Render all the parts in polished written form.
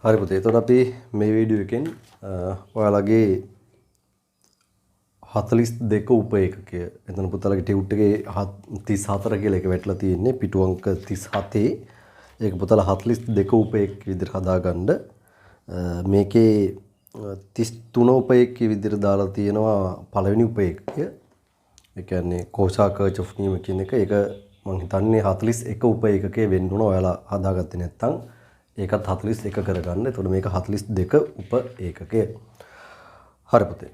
හරි පුතේ. එතකොට අපි මේ වීඩියෝ එකෙන් ඔයාලගේ 42 උප ඒකකය. එතන පුතාලගේ ටියුට් එකේ 34 කියලා එක වැටලා තියෙන්නේ. පිටු අංක 37. ඒක පුතාලා 42 උප ඒකක විදිහට හදාගන්න. මේකේ 33 උප ඒකක විදිහට දාලා තියෙනවා පළවෙනි උප ඒකකය. ඒ කියන්නේ කෝෂා කර්ච් ඔෆ් නියම කියන එක. ඒක මම හිතන්නේ 41 උප ඒකකයේ වෙන්න ඕන. ඔයාලා හදාගත්තේ නැත්නම් ඒකත් 41 කරගන්න. එතකොට මේක 42 උප ඒකකය. හරි පුතේ.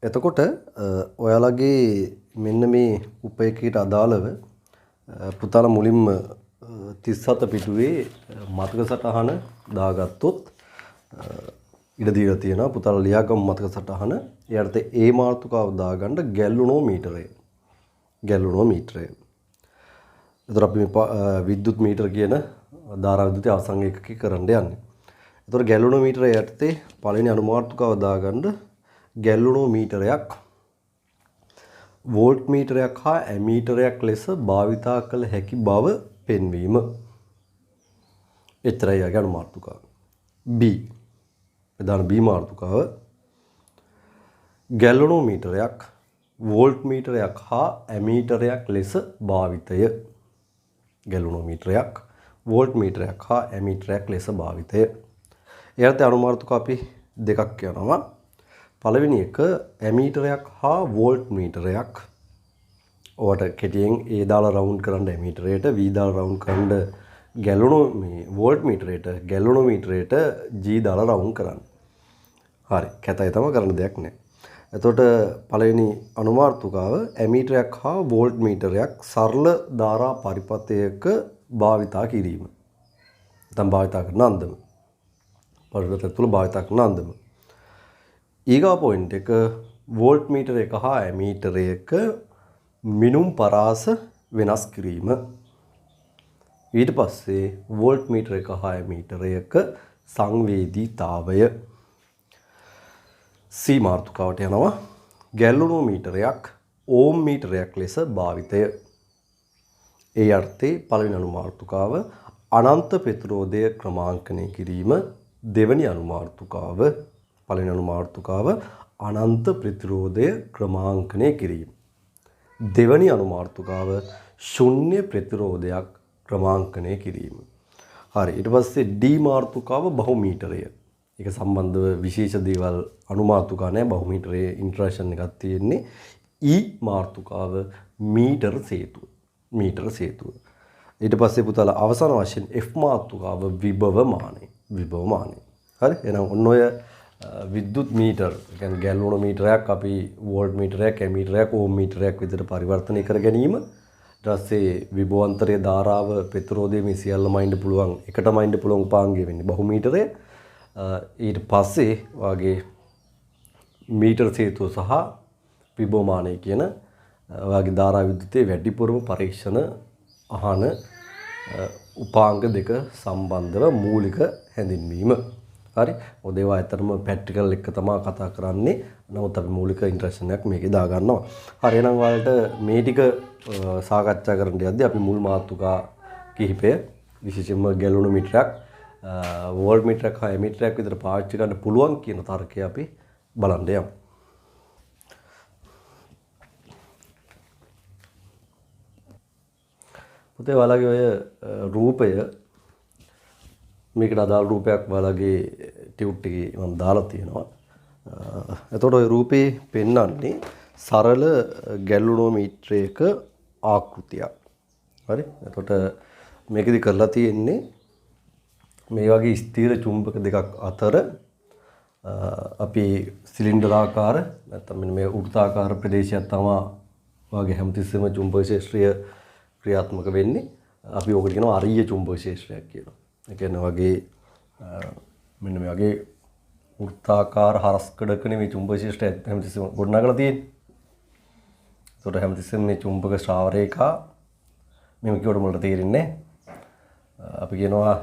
එතකොට ඔයාලගේ මෙන්න මේ උප ඒකකයට අදාළව පුතාලා මුලින්ම 37 පිටුවේ මතක සටහන දාගත්තොත් ඉඩ දීලා තියෙනවා. පුතාලා ලියාගමු මතක සටහන. ඊට ඒ මාතෘකාව දාගන්න ගැලුනෝමීටරය. ගැලුනෝමීටරය. එතකොට අපි මේ විද්‍යුත් මීටර කියන ධාරා විද්‍යුත් අවසන් ඒකකේ කරන්න යන්නේ. එතකොට ගැලුනෝමීටරය යටතේ පළවෙනි අනුමාතෘකාව දාගන්න ගැලුනෝමීටරයක් වෝල්ට් මීටරයක් හා ඇමීටරයක් ලෙස භාවිතා කළ හැකි බව පෙන්වීම. එතරයි යගේ අනුමාතෘකාව. B. ප්‍රධාන B මාතෘකාව ගැලුනෝමීටරයක් වෝල්ට් මීටරයක් හා ඇමීටරයක් ලෙස භාවිතය. ගැලුනෝමීටරයක් වෝල්ට් මීටරයක් හා ඇමීටරයක් ලෙස භාවිතය. එයාට අනුමාතෘකාව අපි දෙකක් යනවා. පළවෙනි එක ඇමීටරයක් හා වෝල්ට් මීටරයක්. ඔයාට කෙටියෙන් A දාලා රවුන්ඩ් කරන්න ඇමීටරයට, V දාලා රවුන්ඩ් කරන්න වෝල්ට් මීටරයට, ගැලුනෝමීටරයට G දාලා රවුන්ඩ් කරන්න. හරි. කැතයි තමයි කරන්න දෙයක් නැහැ. එතකොට පළවෙනි අනුමාතෘකාව ඇමීටරයක් හා වෝල්ට් මීටරයක් සරල ධාරා පරිපථයක භාවිතා කිරීම. නැත්නම් භාවිතා කරන අන්දම. පරිපථය තුළ භාවිතා කරන අන්දම. ඊගා පොයින්ට් එක වෝල්ට් මීටරයක හා ඇමීටරයක මිනුම් පරාස වෙනස් කිරීම. ඊට පස්සේ වෝල්ට් මීටරයක හා ඇමීටරයක සංවේදීතාවය. C මාතෘකාවට යනවා. ගැලුනෝමීටරයක් ඕම් මීටරයක් ලෙස භාවිතය. ඒ අර්ථයේ පළවෙනි අනුමාතෘකාව අනන්ත ප්‍රතිරෝධය ක්‍රමාංකනය කිරීම. දෙවැනි අනුමාතෘකාව පළවෙනි අනුමාතෘකාව අනන්ත ප්‍රතිරෝධය ක්‍රමාංකනය කිරීම. දෙවැනි අනුමාතෘකාව ශුන්‍ය ප්‍රතිරෝධයක් ක්‍රමාංකනය කිරීම. හරි. ඊට පස්සේ D මාතෘකාව බහුමීටරය. ඒක සම්බන්ධව විශේෂ දේවල් අනුමාතෘකා නැහැ. බහුමීටරයේ ඉන්ටරැක්ෂන් එකක් තියෙන්නේ. E මාතෘකාව මීටර සේතුව. මීටර සේතුව. ඊට පස්සේ පුතාලා අවසාන වශයෙන් F මාතෘකාව විභවමානය. විභවමානය. හරි. එහෙනම් ඔන්න ඔය විද්‍යුත් මීටර, කියන්නේ ගැලුනෝමීටරයක් අපි වෝල්ට් මීටරයක්, ඇමීටරයක්, ඕම් මීටරයක් විදිහට පරිවර්තනය කර ගැනීම. ඊට පස්සේ විභවාන්තරයේ ධාරාව ප්‍රතිරෝධය මේ සියල්ලම අයින්න පුළුවන්, එකටම අයින්න පුළුවන් උපාංගය වෙන්නේ බහුමීටරය. ඊට පස්සේ වාගේ මීටර සේතුව සහ විභවමානය කියන වාගේ ධාරා විද්‍යුතයේ වැඩිපුරම පරීක්ෂණ අහන උපාංග දෙක සම්බන්ධව මූලික හැඳින්වීම. හරි. ඔය දේවා ඇත්තටම ප්‍රැක්ටිකල් එක තමයි කතා කරන්නේ. නමුත් අපි මූලික ඉන්ට්‍රැක්ෂන් එකක් මේකේ දා ගන්නවා. හරි. එහෙනම් ඔයාලට මේ ටික සාකච්ඡා කරන්න යද්දී අපි මුල් මාතෘකා කිහිපය විශේෂයෙන්ම ගැලුනෝමීටරයක්, වෝල්ට් මීටරයක් හා ඇමීටරයක් විතර පාවිච්චි කරන්න පුළුවන් කියන තර්කය අපි බලන්න යමු. පුතේ ඔයාලගේ ඔය රූපය මේකට අදාළ රූපයක් ඔයාලගේ ටියුට් එකේ මම දාලා තියෙනවා. එතකොට ওই රූපේ පෙන්වන්නේ සරල ගැලුනෝමීටරයක ආකෘතියක්. හරි. එතකොට මේකෙදි කරලා තියෙන්නේ මේ වගේ ස්ථිර චුම්බක දෙකක් අතර අපි සිලින්ඩරාකාර නැත්නම් මෙන්න මේ වෘත්තාකාර ප්‍රදේශයක් තමයි වාගේ හැමතිස්සෙම චුම්බක ක්ෂේත්‍රය ක්‍රියාත්මක වෙන්නේ. අපි ඕකට කියනවා අරීය චුම්බක ක්ෂේත්‍රයක් කියලා. ඒ කියන්නේ වගේ මෙන්න මේ වගේ වෘත්තාකාර හරස්කඩක මේ චුම්බක ක්ෂේත්‍රය හැමතිස්සෙම ගොඩනගලා තියෙන්නේ. ඒකට හැමතිස්සෙම මේ චුම්බක ශ්‍රාව රේඛා මෙහෙම කියවට මොකට තේරෙන්නේ අපි කියනවා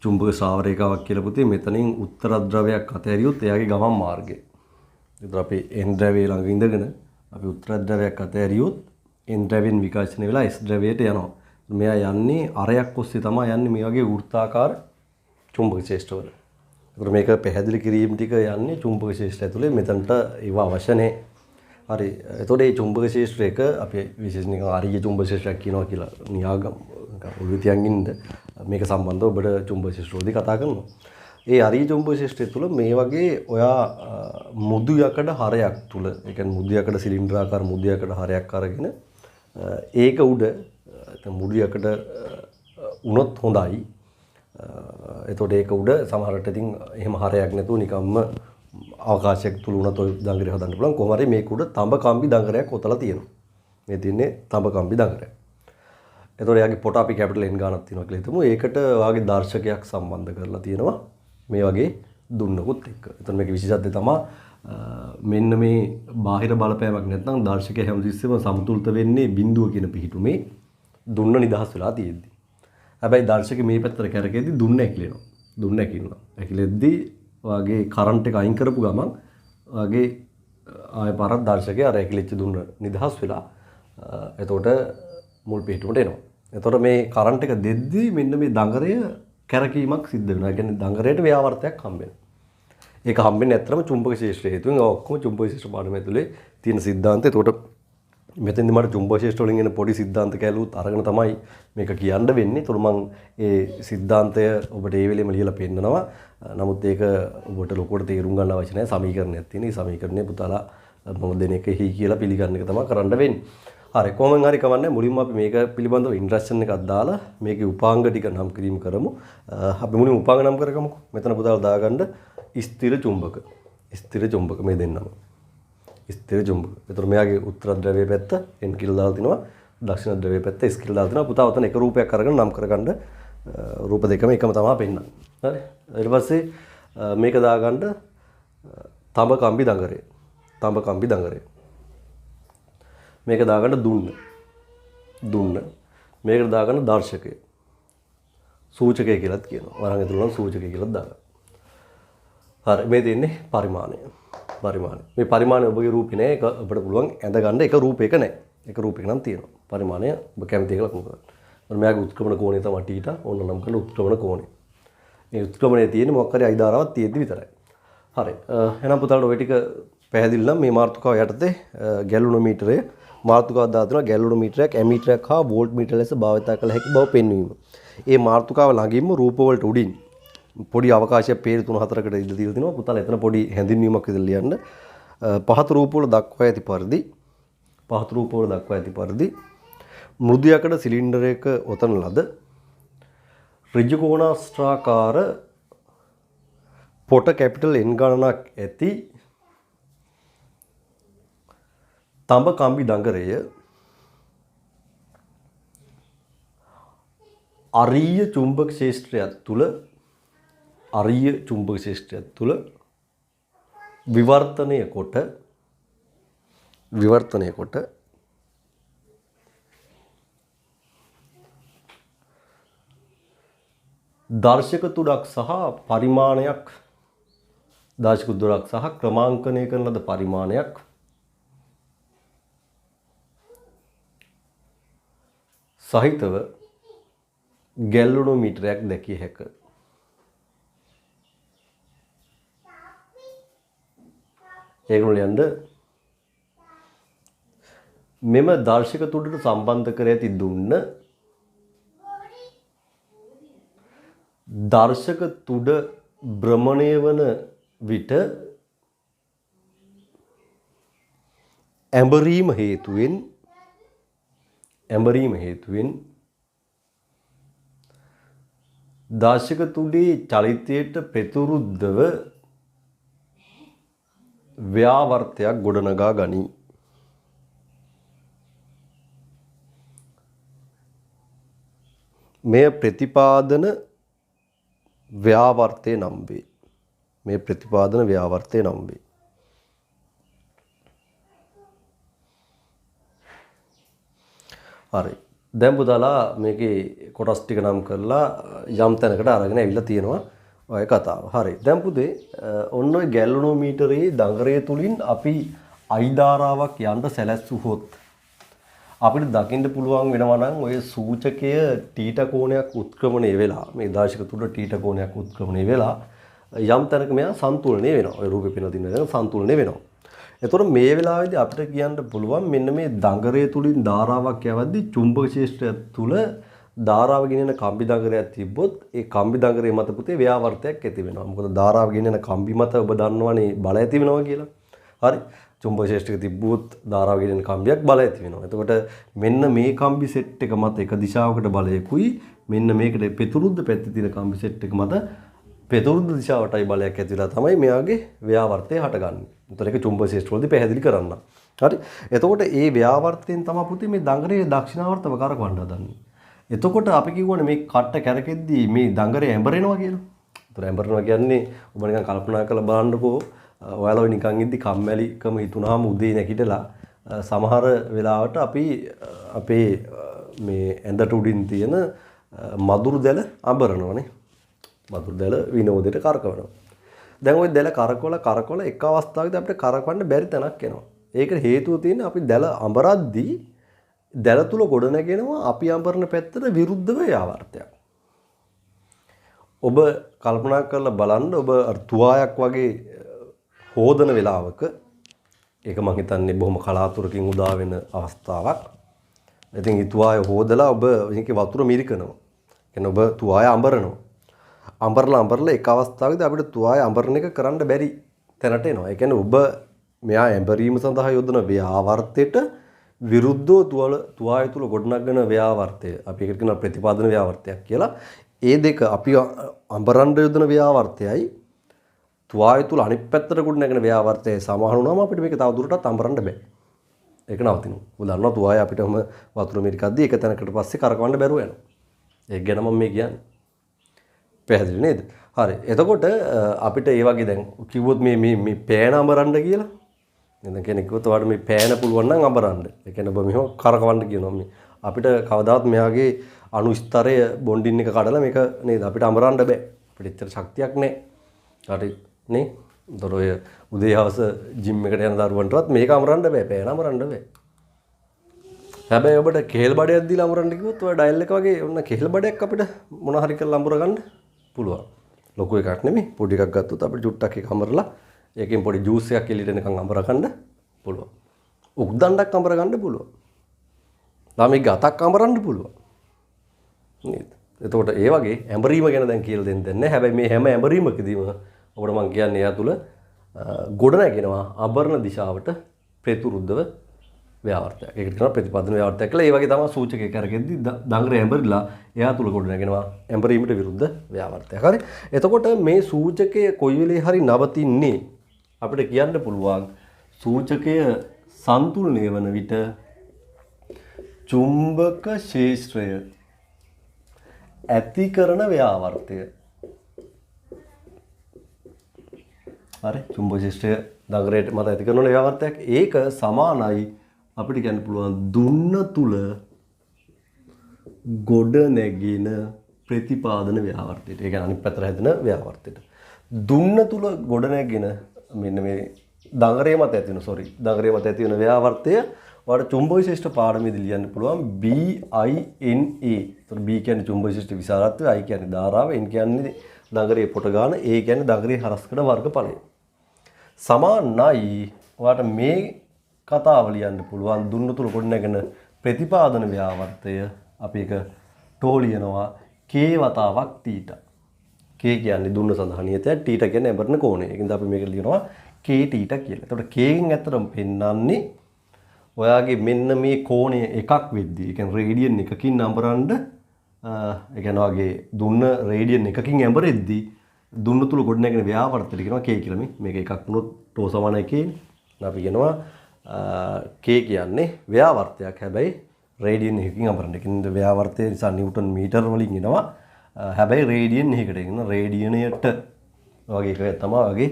චුම්බක ශ්‍රාව රේඛාවක් කියලා පුතේ. මෙතනින් උත්තර ද්‍රවයක් අතහැරියොත් එයාගේ ගමන් මාර්ගය. ඒතර අපි N ද්‍රවයේ ළඟ ඉඳගෙන අපි උත්තර ද්‍රවයක් අතහැරියොත් N ද්‍රවයෙන් විකාශනය වෙලා S ද්‍රවයට යනවා. මෙයා යන්නේ අරයක් ඔස්සේ තමයි යන්නේ මේ වගේ වෘත්තාකාර චුම්බක ශේෂ්ඨවල. ඒකට මේක පැහැදිලි කිරීම ටික යන්නේ චුම්බක ශේෂ්ඨය ඇතුලේ මෙතනට ඒව අවශ්‍ය නැහැ. හරි. එතකොට මේ චුම්බක ශේෂ්ත්‍රයක අපි විශේෂයෙන් නිකන් ආර්ය චුම්බක ශේෂ්ත්‍රයක් කියනවා කියලා න්‍යාගම් ඔළුවේ තියන් ඉන්න මේක සම්බන්ධව ඔබට චුම්බක ශේෂ්ත්‍රෝදී කතා කරනවා. ඒ ආර්ය චුම්බක ශේෂ්ත්‍රය තුළ මේ වගේ ඔයා මුදු යකඩ හරයක් තුළ ඒ කියන්නේ මුදු යකඩ සිලින්ඩරාකාර මුදු යකඩ හරයක් අරගෙන ඒක උඩ මුදු යකඩ උනොත් හොඳයි. එතකොට ඒක උඩ සමහරට ඉතින් එහෙම හරයක් නැතුව නිකම්ම අවකාශයක් තුල උනත් ඔය දඟරේ හදන්න පුළුවන්. කොහොම හරි මේක උඩ තඹ කම්බි දඟරයක් ඔතලා තියෙනවා. මේ තියන්නේ තඹ කම්බි දඟරයක්. එතකොට එයාගේ පොට අපි කැපිටල් N ගානක් තියෙනවා කියලා හිතමු. ඒකට වාගේ දර්ශකයක් සම්බන්ධ කරලා තියෙනවා මේ වගේ දුන්නකුත් එක්ක. එතකොට මේකේ විශේෂත්වය තමයි මෙන්න මේ බාහිර බලපෑමක් නැත්නම් දර්ශකය හැමතිස්සෙම සමතුලිත වෙන්නේ බිඳුව කියන පිහිටුමේ දුන්න නිදහස් වෙලා තියෙද්දි. හැබැයි දර්ශකය මේ පැත්තට කැරකෙද්දි දුන්න ඇකිලෙනවා. දුන්න ඇකිලනවා. ඇකිලෙද්දි වාගේ කරන්ට් එක අයින් කරපු ගමන් වාගේ ආය පාරක් දර්ශකය අර ඇකිලිච්ච දුන්න නිදහස් වෙලා එතකොට මුල් පිහිටුමට එනවා. එතකොට මේ කරන්ට් එක දෙද්දි මෙන්න මේ දඟරය කැරකීමක් සිද්ධ වෙනවා. ඒ කියන්නේ දඟරයට ව්‍යාවර්තයක් හම්බ වෙනවා. ඒක හම්බෙන්නේ ඇත්තටම චුම්බක ශේෂ්ත්‍රය හේතුවෙන්. ඔක්කොම චුම්බක ශේෂ්ත්‍ර පාඩම ඇතුලේ තියෙන સિદ્ધාන්තය. එතකොට මෙතෙන්දි මට චුම්බක ශේෂ්ත්‍ර වලින් එන පොඩි સિદ્ધාන්ත කැලුත් අරගෙන තමයි මේක කියන්න වෙන්නේ. ඒතකොට මම ඒ સિદ્ધාන්තය ඔබට ඒ වෙලෙම ලියලා පෙන්නනවා. නමුත් ඒක ඔබට ලොකුවට තේරුම් ගන්න අවශ්‍ය නැහැ. සමීකරණයක් තියෙන. මේ සමීකරණය පුතාලා මම දෙන එක හි කියලා පිළිගන්න එක තමයි කරන්න වෙන්නේ. හරි කොහොමෙන් හරි කවන්නේ මුලින්ම අපි මේක පිළිබඳව ඉන්ට්‍රොඩක්ෂන් එකක් දාලා මේකේ උපාංග ටික නම් කිරීම කරමු. අපි මුලින්ම උපාංග නම් කරගමුකෝ. මෙතන පුතාලා දාගන්න ස්ථිර චුම්බක. ස්ථිර චුම්බක මේ දෙන්නම. ස්ථිර චුම්බක. ඒතර මෙයාගේ උත්තර ද්‍රව්‍ය පැත්ත n කියලා දාලා තිනවා. දක්ෂිණ ද්‍රව්‍ය පැත්ත s කියලා දාලා තිනවා. පුතා ඔතන එක රූපයක් අරගෙන නම් කරගන්න. රූප දෙකම එකම තමයි පෙන්නන්නේ. හරි. ඊට පස්සේ මේක දාගන්න තඹ කම්බි දඟරේ. තඹ කම්බි දඟරේ. මේක දාගන්න දුන්න. දුන්න. මේකට දාගන්න දර්ශකය. සූචකය කියලාත් කියනවා. වරන් ඇතුළේ නම් සූචකය කියලාත් දාගන්න. හරි මේ තියෙන්නේ පරිමාණය. පරිමාණය. මේ පරිමාණය ඔබගේ රූපේ නෑ. ඒක ඔබට පුළුවන් ඇඳ ගන්න එක රූපයක නෑ. එක රූපයක නම් තියෙනවා. පරිමාණය ඔබ කැමති එක ලකුණු කරන්න. මෙයාගේ උත්ක්‍රමණ කෝණය තමයි θීටා. ඕන නම් කරන උත්ක්‍රමණ කෝණය. මේ උත්ක්‍රමණයේ තියෙන්නේ මොකක් හරි අයිදාරාවක් තියෙද්දි විතරයි. හරි. එහෙනම් පුතාලට ওই ටික පැහැදිලි නම් මේ මාතෘකාව යටතේ ගැලුනෝමීටරය මාතෘකාවක් දාලා තියෙනවා. ගැලුනෝමීටරයක් ඇමීටරයක් හා වෝල්ට් මීටර ලෙස භාවිත කළ හැකි බව පෙන්වීම. මේ මාතෘකාව ළඟින්ම රූප වලට උඩින් පොඩි අවකාශයක් peer 3-4කට ඉඳලා දීලා තිනවා. පුතාලා එතන පොඩි හැඳින්වීමක් ඉදලා ලියන්න. පහත රූප වල දක්වා ඇති පරිදි මෘදු යකඩ සිලින්ඩරයක ඔතන ලද ඍජු කෝණාස්ත්‍රාකාර පොට කැපිටල් N ගණනක් ඇති තඹ කම්බි දඟරය අරීය චුම්බක ශේෂ්ත්‍රයක් තුල විවර්තනය කොට දර්ශක තුඩක් සහ පරිමාණයක් දර්ශක තුඩක් සහ ක්‍රමාංකනය කරන ලද පරිමාණයක් සහිතව ගැල්වනෝමීටරයක් දැකිය හැක. ඒගොල්ලෝ ලියන්න මෙම දර්ශක තුඩට සම්බන්ධ කර ඇති දුන්න දර්ශක තුඩ භ්‍රමණය වන විට ඇඹරීම හේතුවෙන් දර්ශක තුඩේ චලිතයට ප්‍රතිවිරුද්ධව ව්‍යාවර්තයක් ගොඩනගා ගනී. මෙය ප්‍රතිපාදන ව්‍යාවර්තය නම් වේ. හරි. දැන් පුතාලා මේකේ කොටස් ටික නම් කරලා යම් තැනකට අරගෙන ඇවිල්ලා තියෙනවා ඔය කතාව. හරි. දැන් පුතේ ඔන්න ඔය ගැල්වනෝමීටරයේ දඟරය තුලින් අපි අයිදාරාවක් යන්න සැලැස්සුවොත් අපිට දකින්න පුළුවන් වෙනවා නම් ඔය සූචකය තීටා කෝණයක් උත්ක්‍රමණය වෙලා මේ දාශක තුල තීටා කෝණයක් උත්ක්‍රමණය වෙලා යම් තැනක මෙයා සන්තුලනය වෙනවා. ඔය රූපේ පෙන දින සන්තුලනය වෙනවා. එතකොට මේ වෙලාවේදී අපිට කියන්න පුළුවන් මෙන්න මේ දඟරය තුලින් ධාරාවක් යවද්දී චුම්බක ක්ෂේත්‍රය තුල ධාරාව ගෙනෙන කම්බි දඟරයක් තිබ්බොත් ඒ කම්බි දඟරේ මත පුතේ ව්‍යාවර්තයක් ඇති වෙනවා. මොකද ධාරාව ගෙනෙන කම්බි මත ඔබ දන්නවනේ බල ඇති වෙනවා කියලා. හරි. චුම්බක ක්ෂේත්‍රයක තිබ්බොත් ධාරාව ගෙනෙන කම්බියක් බල ඇති වෙනවා. එතකොට මෙන්න මේ කම්බි සෙට් එක මත එක දිශාවකට බලයකුයි මෙන්න මේකට පෙතුරුද්ද පැත්තේ තියෙන කම්බි සෙට් එක මත පෙතුරුද්ද දිශාවටයි බලයක් ඇතිලා තමයි මෙයාගේ ව්‍යාවර්තය හටගන්නේ. එතකොට ඒක චුම්බක ක්ෂේත්‍රවලදී පැහැදිලි කරන්න. හරි. එතකොට ඒ ව්‍යාවර්තයෙන් තමයි පුතේ මේ දඟරේ දක්ෂිනාවර්තව කරකවන්න හදන්නේ. එතකොට අපි කියවනේ මේ කට්ට කැරකෙද්දී මේ දඟරේ ඇඹරෙනවා කියලා. ඒතර ඇඹරෙනවා කියන්නේ ඔබ නිකන් කල්පනා කරලා බලන්නකෝ ඔයාලා ඔය නිකන් ඉද්දි කම්මැලිකම හිතුනහම උදේ නැගිටලා සමහර වෙලාවට අපි අපේ මේ ඇඳට උඩින් තියෙන මදුරු දැල අඹරනවානේ. මදුරු දැල විනෝදයට කරකවනවා. දැන් ওই දැල කරකවල එක අවස්ථාවකදී අපිට කරකවන්න බැරි තැනක් එනවා. ඒකට හේතුව තියෙන්නේ අපි දැල අඹරද්දී දැල තුල ගොඩ නැගෙනවා අපි අඹරන පැත්තට විරුද්ධව ව්‍යාවර්තයක්. ඔබ කල්පනා කරලා බලන්න ඔබ තුවායක් වගේ හොදන වෙලාවක ඒක මම හිතන්නේ බොහොම කලාතුරකින් උදා වෙන අවස්ථාවක්. ඉතින් ඒ තුවාය හොදලා ඔබ මේකේ වතුර මිරිකනවා. කියන්නේ ඔබ තුවාය අඹරනවා. අඹරලා එක අවස්ථාවකදී අපිට තුවාය අඹරන එක කරන්න බැරි තැනට එනවා. ඒ කියන්නේ ඔබ මෙයා ඇඹරීම සඳහා යොදන ව්‍යාවර්තයට විරුද්ධව තුවාය තුල ගොඩනගන ව්‍යාවර්තය අපි ඒකට කියනවා ප්‍රතිපාදන ව්‍යාවර්තයක් කියලා. ඒ දෙක අපි අඹරන්න යොදන ව්‍යාවර්තයයි තුවාය තුල අනිත් පැත්තට ගොඩනගන ව්‍යාවර්තයයි සමාන වුණාම අපිට මේක තව දුරටත් අඹරන්න බෑ. ඒක නවතිනවා. උදාහරණයක් තුවාය අපිටම වතුර මිරිකද්දී එක තැනකට පස්සේ කරකවන්න බැරුව යනවා. ඒක ගැන මම මේ කියන්නේ. පැහැදිලි නේද? හරි. එතකොට අපිට ඒ වගේ දැන් කිව්වොත් මේ පෑන අඹරන්න කියලා දැන් කෙනෙක් කිව්වොත් ඔයාලට මේ පෑන පුළුවන් නම් අඹරන්න. ඒ කියන්නේ ඔබ මෙහෙම කරකවන්න කියනවා මේ. අපිට කවදාවත් මෙයාගේ අණු ස්තරය බොන්ඩින් එක කඩලා මේක නේද අපිට අඹරන්න බෑ. අපිට එච්චර ශක්තියක් නැහැ. හරි නේ? උදේ ඔය උදේ හවස ජිම් එකට යන දරුවන්ටවත් මේක අඹරන්න බෑ. පෑන අඹරන්න බෑ. හැබැයි ඔබට කෙහෙල් බඩයක් දීලා අඹරන්න කිව්වොත් ඔය ඩයල් එක වගේ ඔන්න කෙහෙල් බඩයක් අපිට මොන හරි කරලා අඹර ගන්න පුළුවන්. ලොකු එකක් නෙමෙයි. පොඩි එකක් ගත්තොත් අපිට චුට්ටක් එක අඹරලා ඒකෙන් පොඩි ජූස් එකක් එළියට එනකන් අඹර ගන්න පුළුවන්. උක්දණ්ඩක් අඹර ගන්න පුළුවන්. ළමයි ගතක් අඹරන්න පුළුවන්. නේද? එතකොට ඒ වගේ ඇඹරීම ගැන දැන් කියලා දෙන්න දෙන්නේ. හැබැයි මේ හැම ඇඹරීමකදීම ඔබට මම කියන්නේ එයා තුල ගොඩ නැගෙනවා අඹරන දිශාවට ප්‍රතිවිරුද්ධව ව්‍යාවර්තයක්. ඒකට කියනවා ප්‍රතිපදන ව්‍යාවර්තයක් කියලා. ඒ වගේ තමයි සූචකයක් අරගෙද්දි දඟරේ ඇඹරිලා එයා තුල ගොඩ නැගෙනවා ඇඹරීමට විරුද්ධ ව්‍යාවර්තයක්. හරි. එතකොට මේ සූචකය කොයි වෙලේ හරි නවතින්නේ අපිට කියන්න පුළුවන් සූචකය සන්තුලනය වන විට චුම්බක ක්ෂේත්‍රය ඇති කරන ව්‍යාවර්තය. හරි. චුම්බක ක්ෂේත්‍රය දඟරේට මත ඇති කරන ව්‍යාවර්තයක් ඒක සමානයි අපිට කියන්න පුළුවන් දුන්න තුල ගොඩ නැගින ප්‍රතිපාදන ව්‍යාවර්තයට. ඒ කියන්නේ අනිත් පැත්තට හැදෙන ව්‍යාවර්තයට. දුන්න තුල ගොඩ නැගින මෙන්න මේ දඟරේ මත ඇති වෙන දඟරේ මත ඇති වෙන ව්‍යාවර්තය ඔයාලට චුම්බක ක්ෂේත්‍ර පාඩමේදී ලියන්න පුළුවන් BINA. ඒතර B කියන්නේ චුම්බක ක්ෂේත්‍ර විශාලත්වය, I කියන්නේ ධාරාව, N කියන්නේ දඟරේ පොට ගාන, A කියන්නේ දඟරේ හරස්කඩ වර්ගඵලය. සමානයි ඔයාලට මේ කතාව ලියන්න පුළුවන් දුන්න තුල ගොඩනැගෙන ප්‍රතිපාදන ව්‍යාවර්තය අපි එක ටෝ ලියනවා k වතාවක් θ. k කියන්නේ දුන්න සඳහා නියතය, θ කියන්නේ ඇඹරන කෝණය. ඒකින්ද අපි මේක ලියනවා k θ කියලා. එතකොට k ගෙන් ඇත්තටම පෙන්වන්නේ ඔයාගේ මෙන්න මේ කෝණය එකක් වෙද්දී, ඒ කියන්නේ රේඩියන් එකකින් අඹරන්න ඒ කියන්නේ ඔයාගේ දුන්න රේඩියන් එකකින් ඇඹරෙද්දී දුන්න තුල ගොඩනැගෙන ව්‍යාවර්තය කියනවා k කියලා. මේක එකක් වුණොත් ටෝ සමානයි k. අපි කියනවා k කියන්නේ ව්‍යාවර්තයක්. හැබැයි රේඩියන් එකකින් අඹරන. ඒකින්ද ව්‍යාවර්තය නිසා නිව්ටන් මීටර වලින් එනවා. හැබැයි රේඩියන් එකකට කියන රේඩියනයට වගේ එකක් තමයි වගේ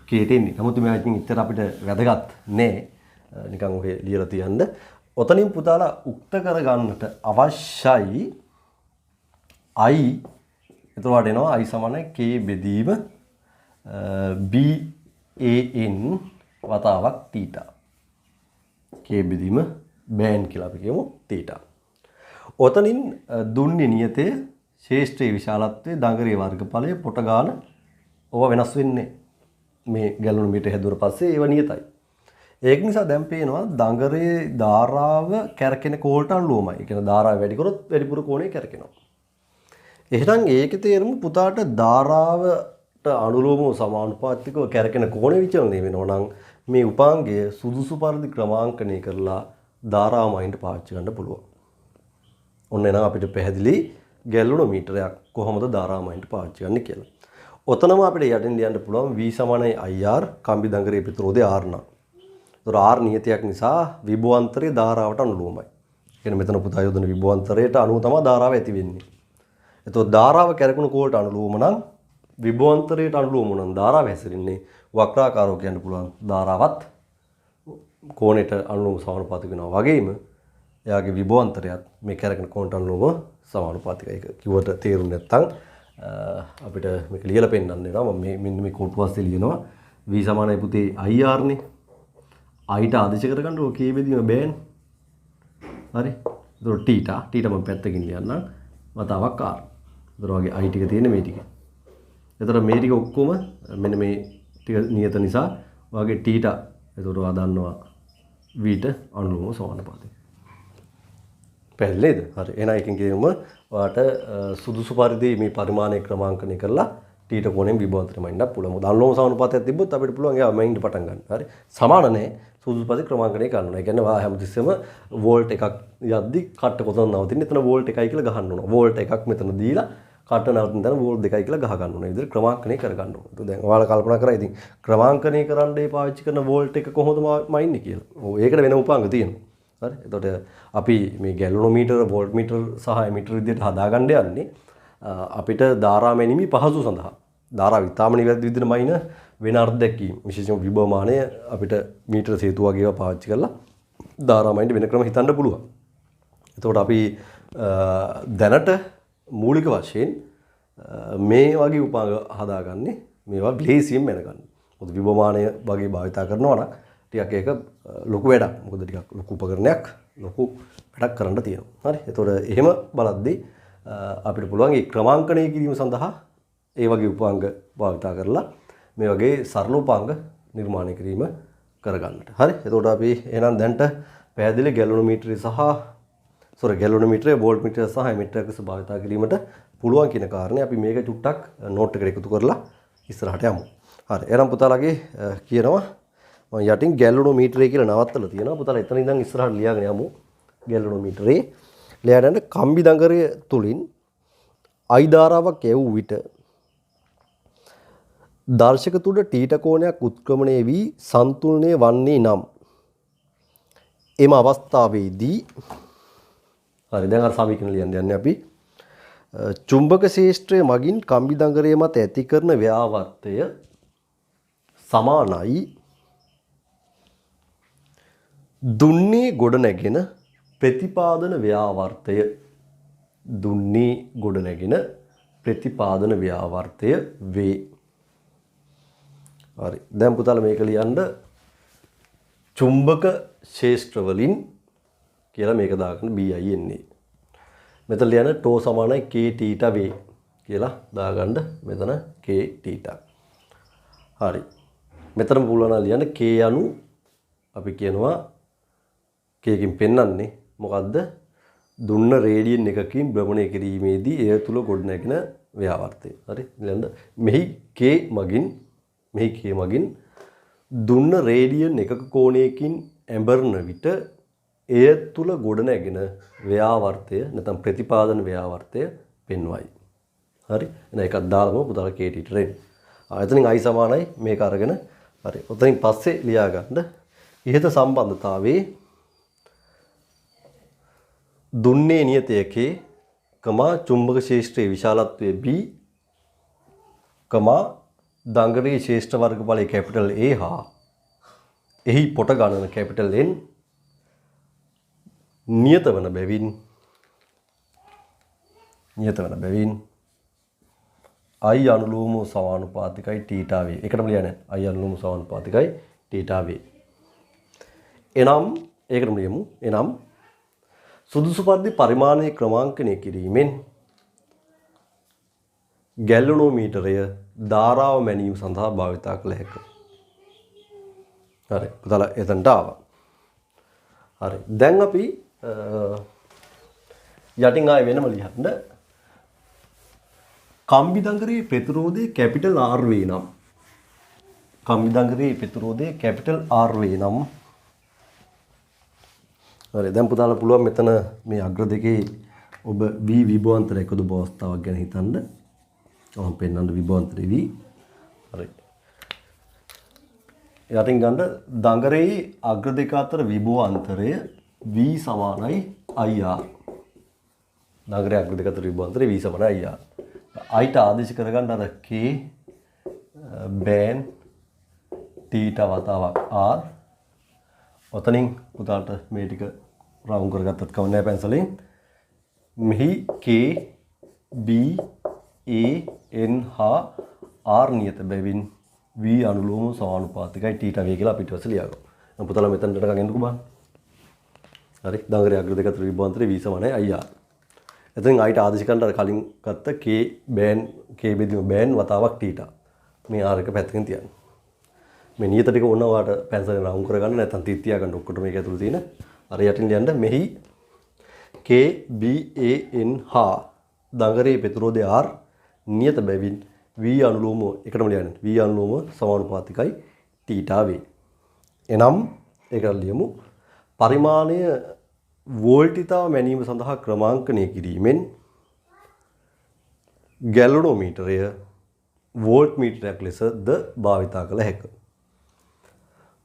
කේට එන්නේ. නමුත් මේ ඉතින් ඉතර අපිට වැදගත් නෑ. නිකන් ඔහේ ලියලා තියන්න. ඔතනින් පුතාලා උක්ත කරගන්නට අවශ්‍යයි I. එතකොට එනවා I සමානයි k බෙදීම BAN වතාවක් θ. k බෙදීම බෑන් කියලා අපි කියමු තීටා. ඔතනින් දුන්නේ නියතය ශේෂ්ත්‍රයේ විශාලත්වයේ දඟරේ වර්ගඵලයේ පොට ගාන ඕවා වෙනස් වෙන්නේ මේ ගැලණු මීටර හැදුවට පස්සේ ඒවා නියතයි. ඒක නිසා දැන් පේනවා දඟරේ ධාරාව කැරකෙන කෝලට අනුලෝමයි. ඒ කියන්නේ ධාරාව වැඩි කරොත් වැඩිපුර කෝණය කැරකෙනවා. එහෙනම් ඒකේ තේරුම පුතාට ධාරාවට අනුලෝමව සමානුපාතිකව කැරකෙන කෝණය විචලනය වෙනවා නම් මේ උපාංගය සුදුසු පරිදි ක්‍රමාංකණය කරලා ධාරාව මයින්ට පාවිච්චි කරන්න පුළුවන්. ඔන්න එනවා අපිට පැහැදිලි ගැලණු මීටරයක් කොහොමද ධාරාව මයින්ට පාවිච්චි කරන්නේ කියලා. ඔතනම අපිට යටින් ලියන්න පුළුවන් V = IR කම්බි දඟරේ ප්‍රතිරෝධය R නම්. ඒතර R නියතයක් නිසා විභවාන්තරයේ ධාරාවට අනුලෝමයි. කියන්නේ මෙතන පුතා යොදන විභවාන්තරයට අනුව තමයි ධාරාව ඇති වෙන්නේ. එතකොට ධාරාව කැරකුණු කෝලට අනුලෝම නම් විභවාන්තරයට අනුලෝම නම් ධාරාව හැසිරෙන්නේ වක්‍රාකාරව කියන්න පුළුවන් ධාරාවත් කෝණයට අනුලෝම සමානුපාතික වෙනවා වගේම එයාගේ විභවාන්තරයත් මේ කැරකෙන කෝණයට අනුලෝම සමානුපාතිකයි. ඒක කිව්වට තේරුන්නේ නැත්නම් අපිට මේක ලියලා පෙන්නන්න වෙනවා. මම මෙන්න මේ කොටු පස්සේ ලියනවා V = පුතේ IR නේ. I ට ආදේශ කරගන්න ඕක කේ බෙදීම බෑනේ. හරි. ඒතකොට θ මම පැත්තකින් ලියන්නම්. වතාවක් R. ඒතර වගේ I ටික තියෙන්නේ මේ ටික. ඒතර මේ ටික ඔක්කොම මෙන්න මේ ටික නියත නිසා වගේ θ. ඒතකොට ඔයා දන්නවා V ට අනුලෝම සමානුපාතික. පැහැදිලි නේද? හරි. එහෙනම් එකකින් කියමු ඔයාට සුදුසු පරිදි මේ පරිමාණය ක්‍රමාංකණය කරලා ටීට කෝණයෙන් විභවාන්තරය මයින්ඩක් පුළුවන්. මොකද අනුලෝම සමානුපාතයක් තිබ්බොත් අපිට පුළුවන් ඒවා මයින්ඩ් පටන් ගන්න. හරි. සමාන නැහැ. සුදුසු පරිදි ක්‍රමාංකණය කරනවා. ඒ කියන්නේ ඔයා හැමතිස්සෙම වෝල්ට් එකක් යද්දි කට්ට කොතන නවතින්නේ? එතන වෝල්ට් 1යි කියලා ගහන්න ඕන. වෝල්ට් එකක් මෙතන දීලා කට්ට නවතින තැන වෝල්ට් 2යි කියලා ගහ ගන්න ඕන. ඒ විදිහට ක්‍රමාංකණය කර ගන්න ඕන. දැන් ඔයාලා කල්පනා කරා ඉතින් ක්‍රමාංකණය කරන්නයි පාවිච්චි කරන වෝල්ට් එක කොහොමද මයින්නේ කියලා. ඔව් ඒකට වෙන උපාංග තියෙනවා. හරි. එතකොට අපි මේ ගැලණු මීටර වෝල්ට් මීටර සහ ඇමීටර විදිහට හදාගන්න යන්නේ අපිට ධාරා මැනීමේ පහසු සඳහා. ධාරාව ඉතාම නිවැරදි විදිහට මයින වෙන අර්ධයකින් විශේෂයෙන්ම විභවමානය අපිට මීටර සේතු වගේ ඒවා පාවිච්චි කරලා ධාරා මයින්ට වෙන ක්‍රම හිතන්න පුළුවන්. එතකොට අපි දැනට මූලික වශයෙන් මේ වගේ උපාංග හදාගන්නේ මේවා ග්ලේසියම් වෙනගන්න. මොකද විභවමානය වගේ භාවිතා කරනවා නම් ටිකක් ඒක ලොකු වැඩක්. මොකද ටිකක් ලොකු උපකරණයක් ලොකු වැඩක් කරන්න තියෙනවා. හරි. එතකොට එහෙම බලද්දී අපිට පුළුවන් මේ ක්‍රමාංකණය කිරීම සඳහා ඒ වගේ උපාංග භාවිතා කරලා මේ වගේ සරල උපාංග නිර්මාණය කිරීම කරගන්නට. හරි. එතකොට අපි එහෙනම් දැන්ට පැහැදිලි ගැලණු මීටරය සහ ගැලණු මීටරය වෝල්ට් මීටරය සහ ඇමීටරය ලෙස භාවිතා කිරීමට පුළුවන් කියන කාරණේ අපි මේක චුට්ටක් නෝට් එකට එකතු කරලා ඉස්සරහට යමු. හරි. එහෙනම් පුතාලාගේ කියනවා මම යටින් ගැලණු මීටරය කියලා නවත්තලා තියෙනවා. පුතාලා එතන ඉඳන් ඉස්සරහට ලියාගෙන යමු. ගැලණු මීටරේ ලියාගෙන කම්බි දඟරය තුලින් I ධාරාවක් යවූ විට දර්ශක තුඩ ටීට කෝණයක් උත්ක්‍රමණය වී සන්තුලනය වන්නේ නම් එම අවස්ථාවේදී හරි දැන් අර සමීකරණ ලියන්න යන්නේ අපි චුම්බක ශේෂ්ත්‍රය මගින් කම්බි දඟරය මත ඇති කරන ව්‍යාවර්තය සමානයි දුන්නේ ගොඩනැගෙන ප්‍රතිපාදන ව්‍යාවර්තය වේ. හරි. දැන් පුතාලා මේක ලියන්න චුම්බක ශේෂ්ත්‍ර වලින් කියලා මේක දාගන්න BI එන්නේ. මෙතන ලියන්න τ = k θ වේ කියලා දාගන්න මෙතන k θ. හරි. මෙතන පුළුවන් ලියන්න k anu අපි කියනවා k කින් පෙන්වන්නේ මොකද්ද? දුන්න රේඩියන් එකකින් භ්‍රමණය කිරීමේදී එය තුල ගොඩනැගෙන ව්‍යාවර්තය. හරි. ලියන්න මෙහි k මගින් දුන්න රේඩියන් එකක කෝණයකින් ඇඹරන විට එය තුල ගොඩනැගෙන ව්‍යාවර්තය නැත්නම් ප්‍රතිපාදන ව්‍යාවර්තය පෙන්වයි. හරි. එහෙනම් එකක් දාලම පුතාලා k θ රෙන්. එතනින් I සමානයි මේක අරගෙන හරි. ඔතනින් පස්සේ ලියා ගන්න ඉහත සම්බන්ධතාවයේ දුන්නේ නියතයකේ චුම්බක ශේෂ්ත්‍රයේ විශාලත්වය B දඟරේ ශේෂ්ත්‍ර වර්ගඵලයේ කැපිටල් A හා එහි පොට ගණන කැපිටල් N නියත වන බැවින් I අනුලෝම සමානුපාතිකයි θ වේ. ඒකටම ලියන්නේ I අනුලෝම සමානුපාතිකයි θ වේ. එනම් ඒකටම ලියමු. එනම් සුදුසු පරිදි පරිමාණය ක්‍රමාංකනය කිරීමෙන් ගැලනෝමීටරය ධාරාව මැනීම සඳහා භාවිතා කළ හැකිය. හරි. පුතාලා එතනට ආවා. හරි. දැන් අපි යටින් ආයෙ වෙනම ලියන්න. කම්බි දංගරයේ ප්‍රතිරෝධය කැපිටල් R වේ නම් කම්බි දංගරයේ ප්‍රතිරෝධය කැපිටල් R වේ නම් හරි. දැන් පුතාලා පුළුවන් මෙතන මේ අග්‍ර දෙකේ ඔබ V විභවාන්තර එකතු අවස්ථාවක් ගැන හිතන්න. මම පෙන්නන්න විභවාන්තරේ V. හරි. යටින් ගන්න දඟරේ අග්‍ර දෙක අතර විභවාන්තරය V සමානයි IR. දඟරේ අග්‍ර දෙක අතර විභවාන්තරය V සමානයි IR. I ට ආදේශ කරගන්න අර K බෑන් θ වතාවක් R. ඔතනින් පුතාට මේ ටික රවුම් කරගත්තත් කවන්නේ නැහැ පැන්සලෙන්. මෙහි K B A N හා R නියත බැවින් V අනුලෝම සමානුපාතිකයි θ වේ කියලා අපිට වශයෙන් ලියා ගන්න. දැන් පුතාලා මෙතනට නිකන් එන්නකෝ බලන්න. හරි. දඟරේ අග්‍ර දෙක අතර විභවාන්තරය V සමානයි IR. එතෙන් I ට ආදේශ කරන්න අර කලින් ගත්ත K බෑන් K බෙදීම බෑන් වතාවක් θ. මේ R එක පැත්තකින් තියන්න. මේ නියත ටික ඕන ඔයාලට පැන්සලෙන් රවුම් කරගන්න නැත්නම් තිත් තියා ගන්න ඔක්කොට මේක ඇතුළේ තියෙන අර යටින් ලියන්න මෙහි K B A N හා දඟරේ ප්‍රතිරෝධය R නියත බැවින් V අනුලෝම එකටම ලියන්න. V අනුලෝම සමානුපාතිකයි θ වේ. එනම් ඒකට ලියමු පරිමාණය වෝල්ටිතාව මැනීම සඳහා ක්‍රමාංකනය කිරීමෙන් ගැලනෝමීටරය වෝල්ට් මීටරයක් ලෙසද භාවිතා කළ හැකිය.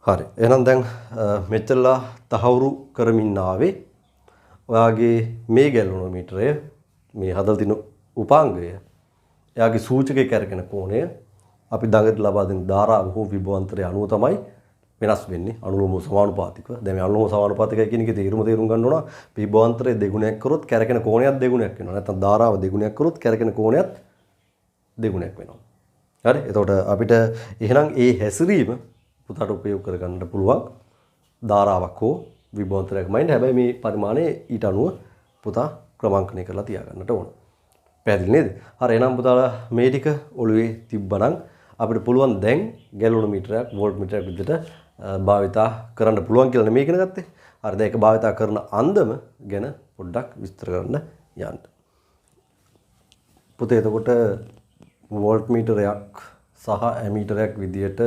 හරි. එහෙනම් දැන් මෙච්චරලා තහවුරු කරමින් ආවේ ඔයාගේ මේ ගැලනෝමීටරය මේ හදලා තියෙන උපාංගය එයාගේ සූචකයේ කැරකෙන කෝණය අපි දඟට ලබා දෙන ධාරාව හෝ විභවාන්තරය අනුව තමයි වෙනස් වෙන්නේ. අනුලෝම සමානුපාතිකව. දැන් මේ අනුලෝම සමානුපාතිකයි කියන එකේ තේරුම ගන්න ඕන. විභවාන්තරය දෙගුණයක් කරොත් කැරකෙන කෝණයක් දෙගුණයක් වෙනවා. නැත්නම් ධාරාව දෙගුණයක් කරොත් කැරකෙන කෝණයක් දෙගුණයක් වෙනවා. හරි. එතකොට අපිට එහෙනම් ඒ හැසිරීම පුතාට උපයෝග කරගන්න පුළුවන් ධාරාවක් හෝ විභවාන්තරයක් මයින්ඩ්. හැබැයි මේ පරිමාණය ඊට අනුව පුතා ක්‍රමාංකනය කරලා තියාගන්නට ඕන. පැහැදිලි නේද? හරි. එහෙනම් පුතාලා මේ ටික ඔළුවේ තිබ්බනම් අපිට පුළුවන් දැන් ගැලනෝමීටරයක් වෝල්ට් මීටරයක් විදිහට භාවිතා කරන්න පුළුවන් කියලා නෙමෙයි ඉගෙන ගත්තේ. හරි. දැන් ඒක භාවිතා කරන අන්දම ගැන පොඩ්ඩක් විස්තර කරන්න යන්න. පුතේ එතකොට වෝල්ට් මීටරයක් සහ ඇමීටරයක් විදිහට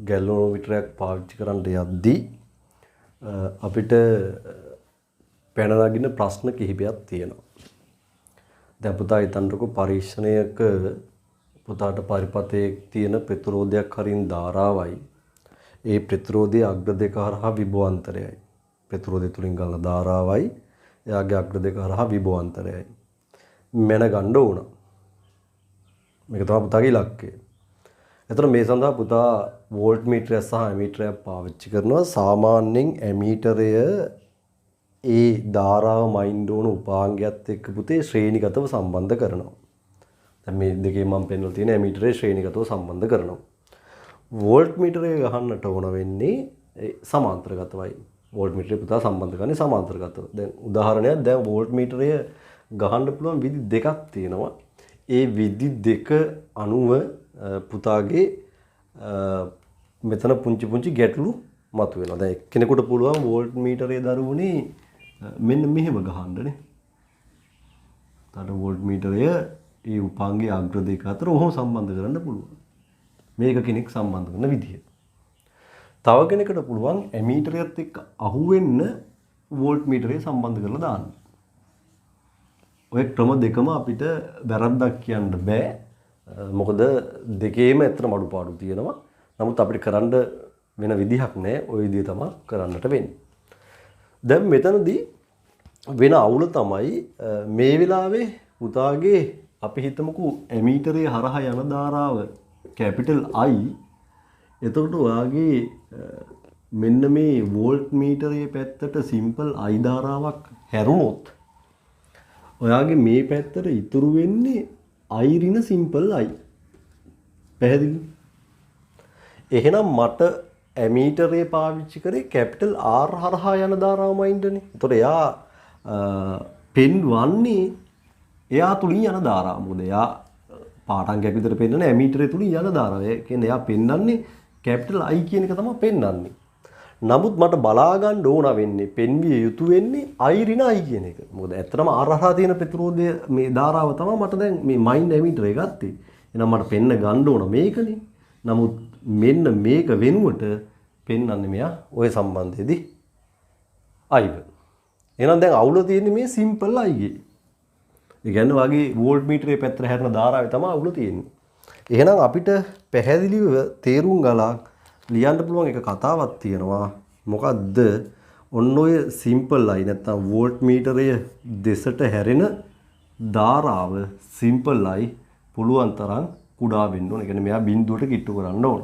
ගැලනෝමීටරයක් පාවිච්චි කරන්න යද්දී අපිට පැන නගින ප්‍රශ්න කිහිපයක් තියෙනවා. දැන් පුතා හිතන්නකෝ පරීක්ෂණයක පුතාට පරිපතයේ තියෙන ප්‍රතිරෝධයක් හරින් ධාරාවයි ඒ ප්‍රතිරෝධයේ අග්‍ර දෙක හරහා විභවාන්තරයයි. ප්‍රතිරෝධය තුලින් ගන්න ධාරාවයි එයාගේ අග්‍ර දෙක හරහා විභවාන්තරයයි. මැන ගන්න ඕන. මේක තමයි පුතාගේ ඉලක්කය. එතකොට මේ සඳහා පුතා වෝල්ට් මීටරය සහ ඇමීටරය පාවිච්චි කරනවා. සාමාන්‍යයෙන් ඇමීටරය ඒ ධාරාව මයින්ඩ් ඕන උපාංගයත් එක්ක පුතේ ශ්‍රේණිගතව සම්බන්ධ කරනවා. දැන් මේ දෙකේ මම පෙන්නලා තියෙන ඇමීටරේ ශ්‍රේණිගතව සම්බන්ධ කරනවා. වෝල්ට් මීටරය ගහන්නට ඕන වෙන්නේ සමාන්තරගතවයි. වෝල්ට් මීටරේ පුතා සම්බන්ධ කරන්නේ සමාන්තරගතව. දැන් උදාහරණයක් දැන් වෝල්ට් මීටරය ගහන්න පුළුවන් විදි දෙකක් තියෙනවා. ඒ විදි දෙක අනුව පුතාගේ මෙතන පුංචි පුංචි ගැටලු මතුවෙනවා. දැන් එක්කෙනෙකුට පුළුවන් වෝල්ට් මීටරයේ දරුවනේ මෙන්න මෙහෙම ගහන්නනේ. තාට වෝල්ට් මීටරය ඒ උපාංගයේ අග්‍ර දෙක අතර ඔහොම සම්බන්ධ කරන්න පුළුවන්. මේක කෙනෙක් සම්බන්ධ කරන විදිය. තව කෙනෙකුට පුළුවන් ඇමීටරයත් එක්ක අහුවෙන්න වෝල්ට් මීටරය සම්බන්ධ කරලා දාන්න. ඔය ක්‍රම දෙකම අපිට වැරද්දක් කියන්න බෑ. මොකද දෙකේම ඇත්තටම අඩුපාඩු තියෙනවා. නමුත් අපිට කරන්න වෙන විදිහක් නැහැ. ওই විදිය තමයි කරන්නට වෙන්නේ. දැන් මෙතනදී වෙන අවුල තමයි මේ වෙලාවේ පුතාගේ අපි හිතමුකෝ ඇමීටරයේ හරහා යන ධාරාව කැපිටල් I. එතකොට ඔයාගේ මෙන්න මේ වෝල්ට් මීටරයේ පැත්තට සිම්පල් I ධාරාවක් හැරුණොත් ඔයාගේ මේ පැත්තට ඉතුරු වෙන්නේ I ඍණ සිම්පල් I. පැහැදිලි? එහෙනම් මට ඇමීටරේ පාවිච්චි කරේ කැපිටල් R හරහා යන ධාරාවමයින්දනේ. එතකොට එයා පෙන්වන්නේ එයා තුලින් යන ධාරාව. මොකද එයා පාඨංගයක් විතර පෙන්වන්නේ ඇමීටරේ තුලින් යන ධාරාව. ඒ කියන්නේ එයා පෙන්වන්නේ කැපිටල් I කියන එක තමයි පෙන්වන්නේ. නමුත් මට බලා ගන්න ඕන වෙන්නේ පෙන්විය යුතු වෙන්නේ I ඍණ I කියන එක. මොකද ඇත්තටම R හරහා තියෙන ප්‍රතිරෝධය මේ ධාරාව තමයි මට දැන් මේ මයින්ඩ් ඇමීටරේ ගත්තේ. එහෙනම් මට පෙන්න ගන්න ඕන මේකනේ. නමුත් මෙන්න මේක වෙනුවට පෙන්වන්නේ මෙයා ওই සම්බන්ධයේදී I. එහෙනම් දැන් අවුල තියෙන්නේ මේ සිම්පල් I ගේ. ඒ කියන්නේ වගේ වෝල්ට් මීටරේ පැත්තට හැරෙන ධාරාවේ තමයි අවුල තියෙන්නේ. එහෙනම් අපිට පැහැදිලිව තේරුම් ගලා ලියන්න පුළුවන් එක කතාවක් තියෙනවා. මොකද්ද? ඔන්න ඔය සිම්පල් I නැත්නම් වෝල්ට් මීටරය දෙසට හැරෙන ධාරාව සිම්පල් I පුළුවන් තරම් කුඩා වෙන්න ඕන. ඒ කියන්නේ මෙයා බිඳුවට කිට්ටු කරන්න ඕන.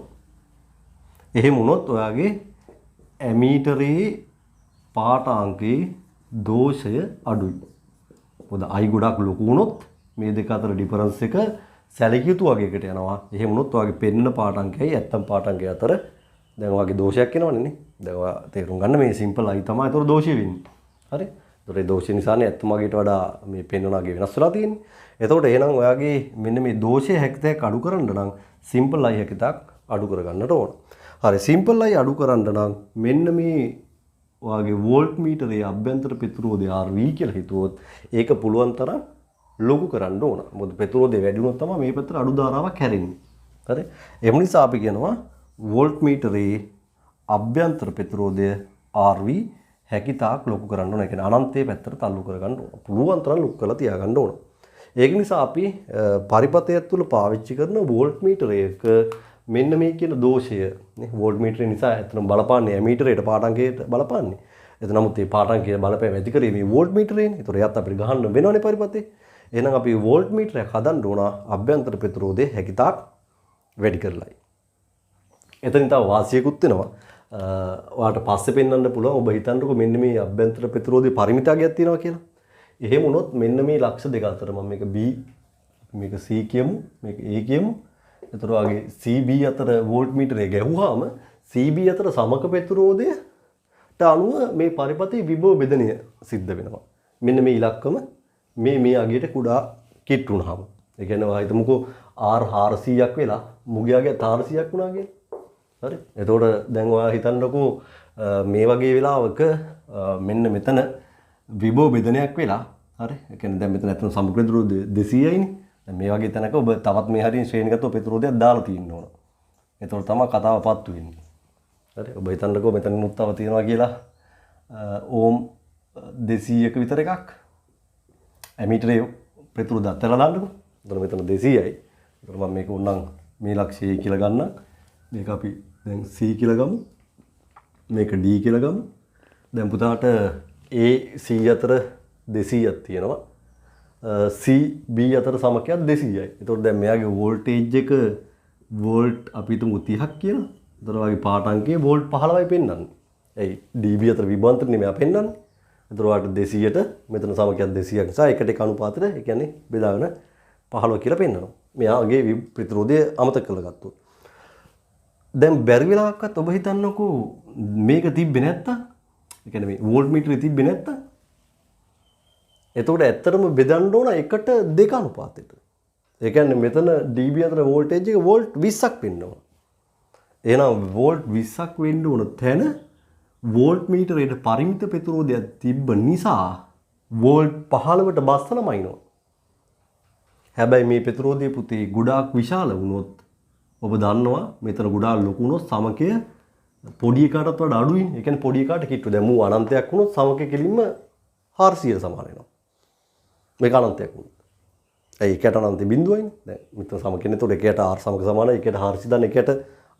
එහෙම වුණොත් ඔයාගේ ඇමීටරේ පාඨාංකයේ දෝෂය අඩුයි. මොකද I ගොඩක් ලොකු වුණොත් මේ දෙක අතර ඩිෆරන්ස් එක සැලකිය යුතු වගේකට යනවා. එහෙම වුණොත් ඔයාගේ පෙන්නන පාඨාංකයයි ඇත්තම පාඨාංකය අතර දැන් ඔයාගේ දෝෂයක් එනවනේ නේ. දැන් ඔයා තේරුම් ගන්න මේ සිම්පල් I තමයි ඒතර දෝෂය වෙන්නේ. හරි? ඒතර ඒ දෝෂය නිසානේ ඇත්තම වගේට වඩා මේ පෙන්නනාගේ වෙනස් වෙලා තියෙන්නේ. එතකොට එහෙනම් ඔයාගේ මෙන්න මේ දෝෂය හැකිතක් අඩු කරන්න නම් සිම්පල් I හැකිතක් අඩු කරගන්නට ඕන. හරි සිම්පල් I අඩු කරන්න නම් මෙන්න මේ ඔයාගේ වෝල්ට් මීටරයේ අභ්‍යන්තර ප්‍රතිරෝධය RV කියලා හිතුවොත් ඒක පුළුවන් තරම් ලොකු කරන්න ඕන. මොකද ප්‍රතිරෝධය වැඩි වුණොත් තමයි මේ පැත්තට අඩු ධාරාවක් හැරෙන්නේ. හරි? ඒ නිසා අපි කියනවා වෝල්ට් මීටරයේ අභ්‍යන්තර ප්‍රතිරෝධය RV හැකිතාක් ලොකු කරන්න ඕන. ඒ කියන්නේ අනන්තයේ පැත්තට තල්ලු කරගන්න ඕන. පුළුවන් තරම් ලොකු කරලා තියාගන්න ඕන. ඒක නිසා අපි පරිපථයක් තුල පාවිච්චි කරන වෝල්ට් මීටරයක මෙන්න මේ කියන දෝෂය නේ වෝල්ට් මීටරය නිසා ඇත්තටම බලපාන්නේ ඇමීටරේට පාඨාංකයට බලපාන්නේ. එතන නමුත් මේ පාඨාංකය බලපෑම ඇති කරේ මේ වෝල්ට් මීටරේනේ. ඒතොර එයත් අපිට ගහන්න වෙනවනේ පරිපථේ. එහෙනම් අපි වෝල්ට් මීටරයක් හදන්න ඕන අභ්‍යන්තර ප්‍රතිරෝධය හැකිතාක් වැඩි කරලායි. එතනින් තව වාසියකුත් වෙනවා. ඔයාලට පස්සේ පෙන්වන්න පුළුවන් ඔබ හිතන්නකෝ මෙන්න මේ අභ්‍යන්තර ප්‍රතිරෝධයේ පරිමිතාවයක් තියෙනවා කියලා. එහෙම වුණොත් මෙන්න මේ ලක්ෂ දෙක අතර මම මේක B මේක C කියමු මේක A කියමු. එතකොට වගේ CB අතර වෝල්ට් මීටරය ගැහුවාම CB අතර සමක ප්‍රතිරෝධයට අනුව මේ පරිපථයේ විභව බෙදනය සිද්ධ වෙනවා. මෙන්න මේ ඉලක්කම මේ අගයට කුඩා කිට්ටු වුණාම. ඒ කියන්නේ ඔයා හිතමුකෝ R 400ක් වෙලා මුගයාගේ 400ක් වුණා කියලා. හරි? එතකොට දැන් ඔයා හිතන්නකෝ මේ වගේ වෙලාවක මෙන්න මෙතන විභව බෙදනයක් වෙලා හරි? ඒ කියන්නේ දැන් මෙතන ඇත්තම සමග ප්‍රතිරෝධය 200යිනේ. දැන් මේ වගේ තැනක ඔබ තවත් මේ හරිය ශ්‍රේණිගත ප්‍රතිරෝධයක් දාලා තියෙන්න ඕන. එතකොට තමයි කතාව පත්තු වෙන්නේ. හරි? ඔබ හිතන්නකෝ මෙතන මුත්තව තියනවා කියලා ඕම් 200ක විතර එකක්. ඇමීටරේ ප්‍රතිරෝධය අතහැරලා දාන්නකෝ. එතකොට මෙතන 200යි. එතකොට මම මේක උන්නම් මේ ලක්ෂය කියලා ගන්නම්. මේක අපි දැන් C කියලා ගමු. මේක D කියලා ගමු. දැන් පුතාට A C අතර 200ක් තියෙනවා. C B අතර සමකයක් 200යි. එතකොට දැන් මෙයාගේ වෝල්ටේජ් එක වෝල්ට් අපි හිතමු 30ක් කියලා. එතකොට වගේ පාඨාංකයේ වෝල්ට් 15යි පෙන්වන්නේ. එයි DB අතර විභවාන්තරනේ මෙයා පෙන්වන්නේ. එතකොට වාට 200ට මෙතන සමකයක් 200ක් නිසා එකට එක අනුපාතයට ඒ කියන්නේ බෙදාගෙන 15 කියලා පෙන්වනවා. මෙයාගේ ප්‍රතිරෝධය අමතක කරලා ගත්තොත්. දැන් බැරි වෙලාවක්වත් ඔබ හිතන්නකෝ මේක තිබ්බේ නැත්තම් ඒ කියන්නේ මේ වෝල්ට් මීටරේ තිබ්බේ නැත්තම් එතකොට ඇත්තටම බෙදන්න ඕන එකට දෙක අනුපාතයට. ඒ කියන්නේ මෙතන dB අතර වෝල්ටේජ් එක වෝල්ට් 20ක් වෙන්න ඕන. එහෙනම් වෝල්ට් 20ක් වෙන්න ඕන තැන වෝල්ට් මීටරේට පරිමිත ප්‍රතිරෝධයක් තිබ්බ නිසා වෝල්ට් 15ට බස්සලමයිනවා. හැබැයි මේ ප්‍රතිරෝධයේ පුතේ ගොඩාක් විශාල වුණොත් ඔබ දන්නවා මෙතන ගොඩාක් ලොකු වුණොත් සමකය පොඩි එකකටත් වඩා අඩුයිනේ. ඒ කියන්නේ පොඩි එකට කිට්ටු. දැන් මූ අනන්තයක් වුණොත් සමකය කෙලින්ම 400ට සමාන වෙනවා. මේක අනන්තයක් වුණොත්. ඒ එකට අනන්ත බිඳුවයිනේ. දැන් මෙතන සමකයනේ. එතකොට එකට R සමක සමානයි. එකට 400 දාන්න එකට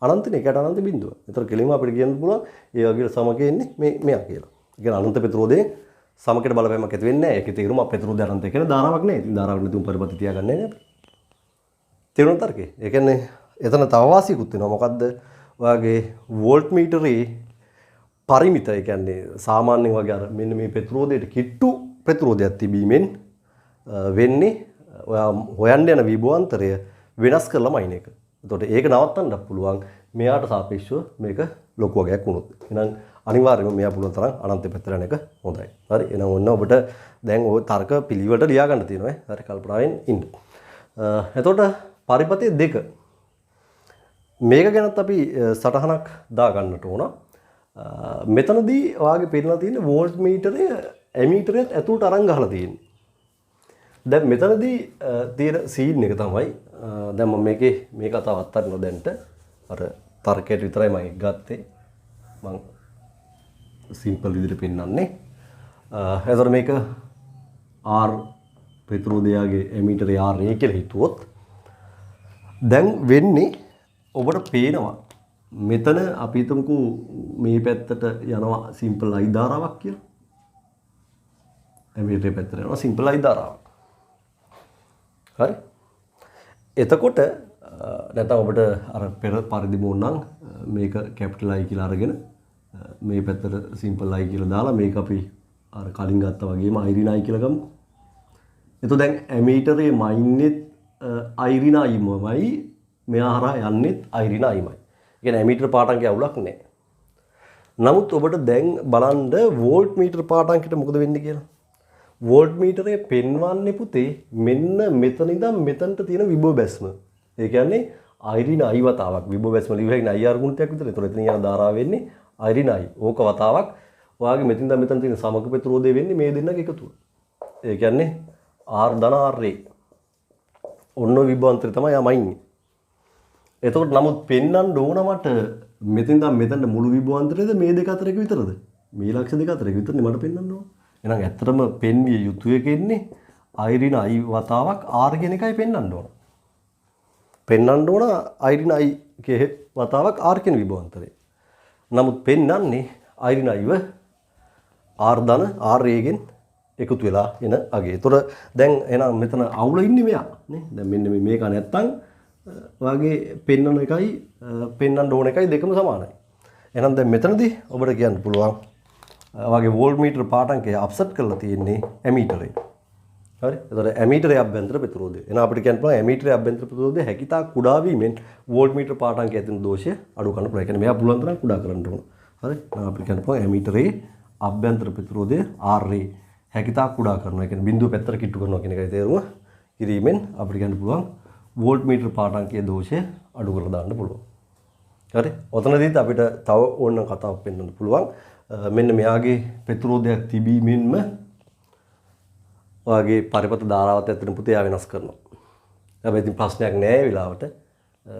අනන්තනේ. එකට අනන්ත බිඳුව. ඒතර කෙලින්ම අපිට කියන්න පුළුවන් ඒ වගේ සමකය එන්නේ මෙයා කියලා. ඒ කියන්නේ අනන්ත ප්‍රතිරෝධයෙන් සමකයට බලපෑමක් ඇති වෙන්නේ නැහැ. ඒකේ තේරුම ප්‍රතිරෝධය අනන්ත කියන ධාරාවක් නෙවෙයි. ඉතින් ධාරාවක් නැතුව පරිපථ තියාගන්නේ නැහැ නේ අපි. තේරුණාද තරකේ? ඒ කියන්නේ එතන තව වාසියකුත් වෙනවා. මොකද්ද? ඔයාගේ වෝල්ට් මීටරේ පරිමිත ඒ කියන්නේ සාමාන්‍යයෙන් වගේ අර මෙන්න මේ ප්‍රතිරෝධයට කිට්ටු ප්‍රතිරෝධයක් තිබීමෙන් වෙන්නේ ඔයා හොයන්න යන විභවාන්තරය වෙනස් කරලාමයින් එක. එතකොට ඒක නවත්තන්නත් පුළුවන්. මෙයාට සාපේක්ෂව මේක ලොකු වගයක් වුණොත්. එහෙනම් අනිවාර්යයෙන්ම මෙයා පුළුවන් තරම් අනන්ත පැත්තට යන එක හොඳයි. හරි. එහෙනම් ඔන්න ඔබට දැන් ওই තර්ක පිළිවෙලට ලියා ගන්න තියෙනවා. හරි කල්පනාවෙන් ඉන්න. එතකොට පරිපථය 2 මේක ගැනත් අපි සටහනක් දා ගන්නට ඕන. මෙතනදී ඔයාගේ පෙන්නලා තියෙන වෝල්ට් මීටරය ඇමීටරයත් ඇතුළට අරන් ගහලා තියෙන්නේ. දැන් මෙතනදී තියෙන සීන් එක තමයි දැන් මම මේ කතාව අත්හරිනවා දැන්ට අර තර්කයට විතරයි මම ගත්තේ. මම සිම්පල් විදිහට පෙන්නන්නේ. එතකොට මේක R ප්‍රතිරෝධයගේ ඇමීටරය R A කියලා හිතුවොත් දැන් වෙන්නේ ඔබට පේනවා මෙතන අපි හිතමුකෝ මේ පැත්තට යනවා සිම්පල් I ධාරාවක් කියලා. ඇමීටරේ පැත්තට යනවා සිම්පල් I ධාරාවක්. හරි. එතකොට නැත්නම් ඔබට අර පෙර පරිදිම ඕනනම් මේක කැපිටල් I කියලා අරගෙන මේ පැත්තට සිම්පල් I කියලා දාලා මේක අපි අර කලින් ගත්තා වගේම I I කියලා ගමු. එතකොට දැන් ඇමීටරේ මයින්නෙත් I Iමයි මෙයා හරහා යන්නෙත් I Iමයි. ඒ කියන්නේ ඇමීටර පාඨංකය අවුලක් නැහැ. නමුත් ඔබට දැන් බලන්න වෝල්ට් මීටර පාඨංකයට මොකද වෙන්නේ කියලා. වෝල්ට් මීටරේ පෙන්වන්නේ පුතේ මෙන්න මෙතන ඉඳන් මෙතනට තියෙන විභව බැස්ම. ඒ කියන්නේ I වතාවක් විභව බැස්ම ලියවෙන්නේ IR ගුණිතයක් විතර. ඒතකොට එතන යන ධාරාව වෙන්නේ I. ඕක වතාවක් ඔයාගේ මෙතන ඉඳන් මෙතන තියෙන සමග ප්‍රතිරෝධය වෙන්නේ මේ දෙන්නගේ එකතුව. ඒ කියන්නේ R ධන R A. ඔන්න විභවාන්තරය තමයි යම ඉන්නේ. එතකොට නමුත් පෙන්වන්න ඕන මට මෙතන ඉඳන් මෙතන මුළු විභවාන්තරයද මේ දෙක අතර එක විතරද? මේ ලක්ෂ දෙක අතර එක විතරනේ මට පෙන්වන්න ඕන. එහෙනම් ඇත්තටම පෙන්විය යුතු එකෙන්නේ I වතාවක් R කියන එකයි පෙන්වන්න ඕන. පෙන්වන්න ඕන I කේ වතාවක් R කියන විභවාන්තරය. නමුත් පෙන්වන්නේ I R ධන R A ගෙන් එකතු වෙලා එන අගේ. ඒතොර දැන් එහෙනම් මෙතන අවුල ඉන්නේ මෙයා නේ. දැන් මෙන්න මේක නැත්තම් වාගේ පෙන්වන එකයි පෙන්වන්න ඕන එකයි දෙකම සමානයි. එහෙනම් දැන් මෙතනදී ඔබට කියන්න පුළුවන් වාගේ වෝල්ට් මීටර පාඨංකය අප්සෙට් කරලා තියෙන්නේ ඇමීටරේ. හරි. ඒතොර ඇමීටරේ අභ්‍යන්තර ප්‍රතිරෝධය. එහෙනම් අපිට කියන්න පුළුවන් ඇමීටරේ අභ්‍යන්තර ප්‍රතිරෝධය හැකිතා කුඩා වීමෙන් වෝල්ට් මීටර පාඨංකයේ තියෙන දෝෂය අඩු කරන්න පුළුවන්. ඒ කියන්නේ මෙයා පුළුවන් තරම් කුඩා කරන්න ඕන. හරි. එහෙනම් අපිට කියන්න පුළුවන් ඇමීටරේ අභ්‍යන්තර ප්‍රතිරෝධය RA හැකිතා කුඩා කරනවා. ඒ කියන්නේ බිඳුව පැත්තට කිට්ටු කරනවා කියන එකයි තේරුම. කිරීමෙන් අපිට කියන්න පුළුවන් වෝල්ට් මීටර පාඨංකයේ දෝෂය අඩු කරලා දාන්න පුළුවන්. හරි. ඔතනදීත් අපිට තව ඕන කතාවක් පෙන්වන්න පුළුවන්. මෙන්න මෙයාගේ ප්‍රතිරෝධයක් තිබීමෙන්ම ඔයාගේ පරිපථ ධාරාවත් ඇත්තටම පුතේ ආ වෙනස් කරනවා. හැබැයි ඉතින් ප්‍රශ්නයක් නෑ ඒ වෙලාවට.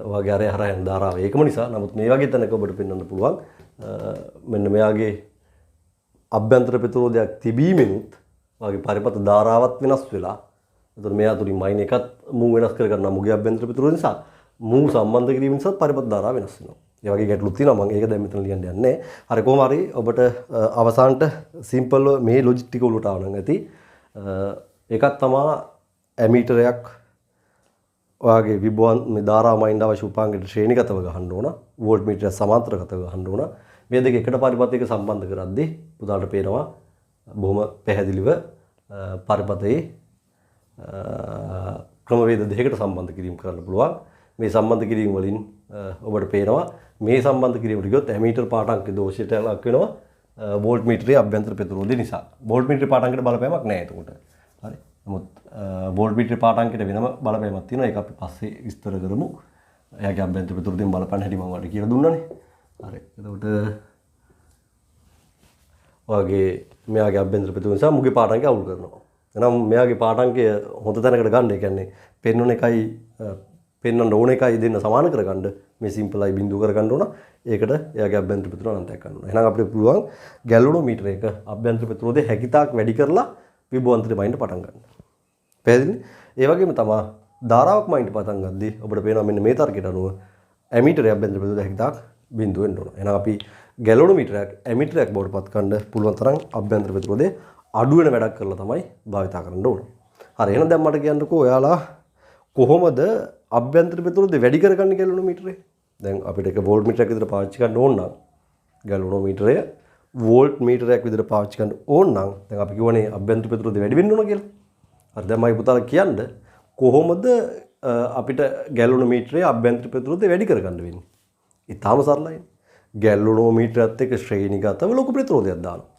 ඔයාගේ අරය හරහා යන ධාරාව ඒකම නිසා. නමුත් මේ වගේ තැනක ඔබට පෙන්වන්න පුළුවන් මෙන්න මෙයාගේ අභ්‍යන්තර ප්‍රතිරෝධයක් තිබීමෙනුත් ඔයාගේ පරිපථ ධාරාවත් වෙනස් වෙලා. එතකොට මෙයා තුලින් මයින් එකත් මූ වෙනස් කර ගන්නවා මුගේ අභ්‍යන්තර ප්‍රතිරෝධ නිසා. මූ සම්බන්ධ කිරීම නිසා පරිපථ ධාරාව වෙනස් වෙනවා. ඒ වගේ ගැටලුත් තියෙනවා. මම ඒක දැන් මෙතන ලියන්න යන්නේ නැහැ. හරි කොහොම හරි ඔබට අවසානට සිම්පල් මේ ලොජික් ටික උලට ආවනම් ඇති. එකක් තමයි ඇමීටරයක් ඔයාගේ විභවන් මේ ධාරා මයින්ඩ් අවශ්‍ය උපාංගයට ශ්‍රේණිගතව ගහන්න ඕන. වෝල්ට් මීටරය සමාන්තරගතව ගහන්න ඕන. මේ දෙක එකට පරිපථයක සම්බන්ධ කරද්දී පුතාලට පේනවා බොහොම පැහැදිලිව පරිපථයේ ක්‍රමවේද දෙකකට සම්බන්ධ කිරීම කරන්න පුළුවන්. මේ සම්බන්ධ කිරීම වලින් ඔබට පේනවා මේ සම්බන්ධ කිරීමට ගියොත් ඇමීටර් පාඨංක දෝෂයට ලක් වෙනවා වෝල්ට් මීටරයේ අභ්‍යන්තර ප්‍රතිරෝධය නිසා. වෝල්ට් මීටරේ පාඨංකයට බලපෑමක් නැහැ එතකොට. හරි. නමුත් වෝල්ට් මීටරේ පාඨංකයට වෙනම බලපෑමක් තියෙනවා. ඒක අපි පස්සේ විස්තර කරමු. එයාගේ අභ්‍යන්තර ප්‍රතිරෝධයෙන් බලපන්න හැටි මම ඔයාලට කියලා දුන්නානේ. හරි. එතකොට ඔයාගේ මෙයාගේ අභ්‍යන්තර ප්‍රතිරෝධය නිසා මුගේ පාඨංකය අවුල් කරනවා. එහෙනම් මෙයාගේ පාඨංකය හොඳ තැනකට ගන්න. ඒ කියන්නේ පෙන්වන එකයි පෙන්වන්න ඕන එකයි දෙන්න සමාන කරගන්න මේ සිම්පල් I බිඳුව කරගන්න ඕන. ඒකට එයාගේ අභ්‍යන්තර ප්‍රතිරෝධය අනන්තයක් ගන්න ඕන. එහෙනම් අපිට පුළුවන් ගැලවනෝමීටරයක අභ්‍යන්තර ප්‍රතිරෝධය හැකිතාක් වැඩි කරලා විභවාන්තරය මයින්ඩ් පටන් ගන්න. පැහැදිලිද? ඒ වගේම තමයි ධාරාවක් මයින්ඩ් පටන් ගද්දී ඔබට පේනවා මෙන්න මේ තර්කයට අනුව ඇමීටරයේ අභ්‍යන්තර ප්‍රතිරෝධය හැකිතාක් බිඳුව වෙන්න ඕන. එහෙනම් අපි ගැලවනෝමීටරයක් ඇමීටරයක් බවට පත් කරන්න පුළුවන් තරම් අභ්‍යන්තර ප්‍රතිරෝධය අඩු වෙන වැඩක් කරලා තමයි භාවිතා කරන්න ඕන. හරි. එහෙනම් දැන් මට කියන්නකෝ ඔයාලා කොහොමද අභ්‍යන්තර ප්‍රතිරෝධය වැඩි කරගන්නේ ගැලවනෝමීටරේ? දැන් අපිට එක වෝල්ට් මීටරයක් විතර පාවිච්චි කරන්න ඕන නම් ගැලවනෝමීටරය වෝල්ට් මීටරයක් විතර පාවිච්චි කරන්න ඕන නම් දැන් අපි කියවනේ අභ්‍යන්තර ප්‍රතිරෝධය වැඩි වෙන්න ඕන කියලා. හරි. දැන් මම පුතාලා කියන්න කොහොමද අපිට ගැලවනෝමීටරේ අභ්‍යන්තර ප්‍රතිරෝධය වැඩි කරගන්න වෙන්නේ? ඉතාලම සරලයි. ගැලුනෝමීටරයත් එක්ක ශ්‍රේණිගතව ලොකු ප්‍රතිරෝධයක් දානවා.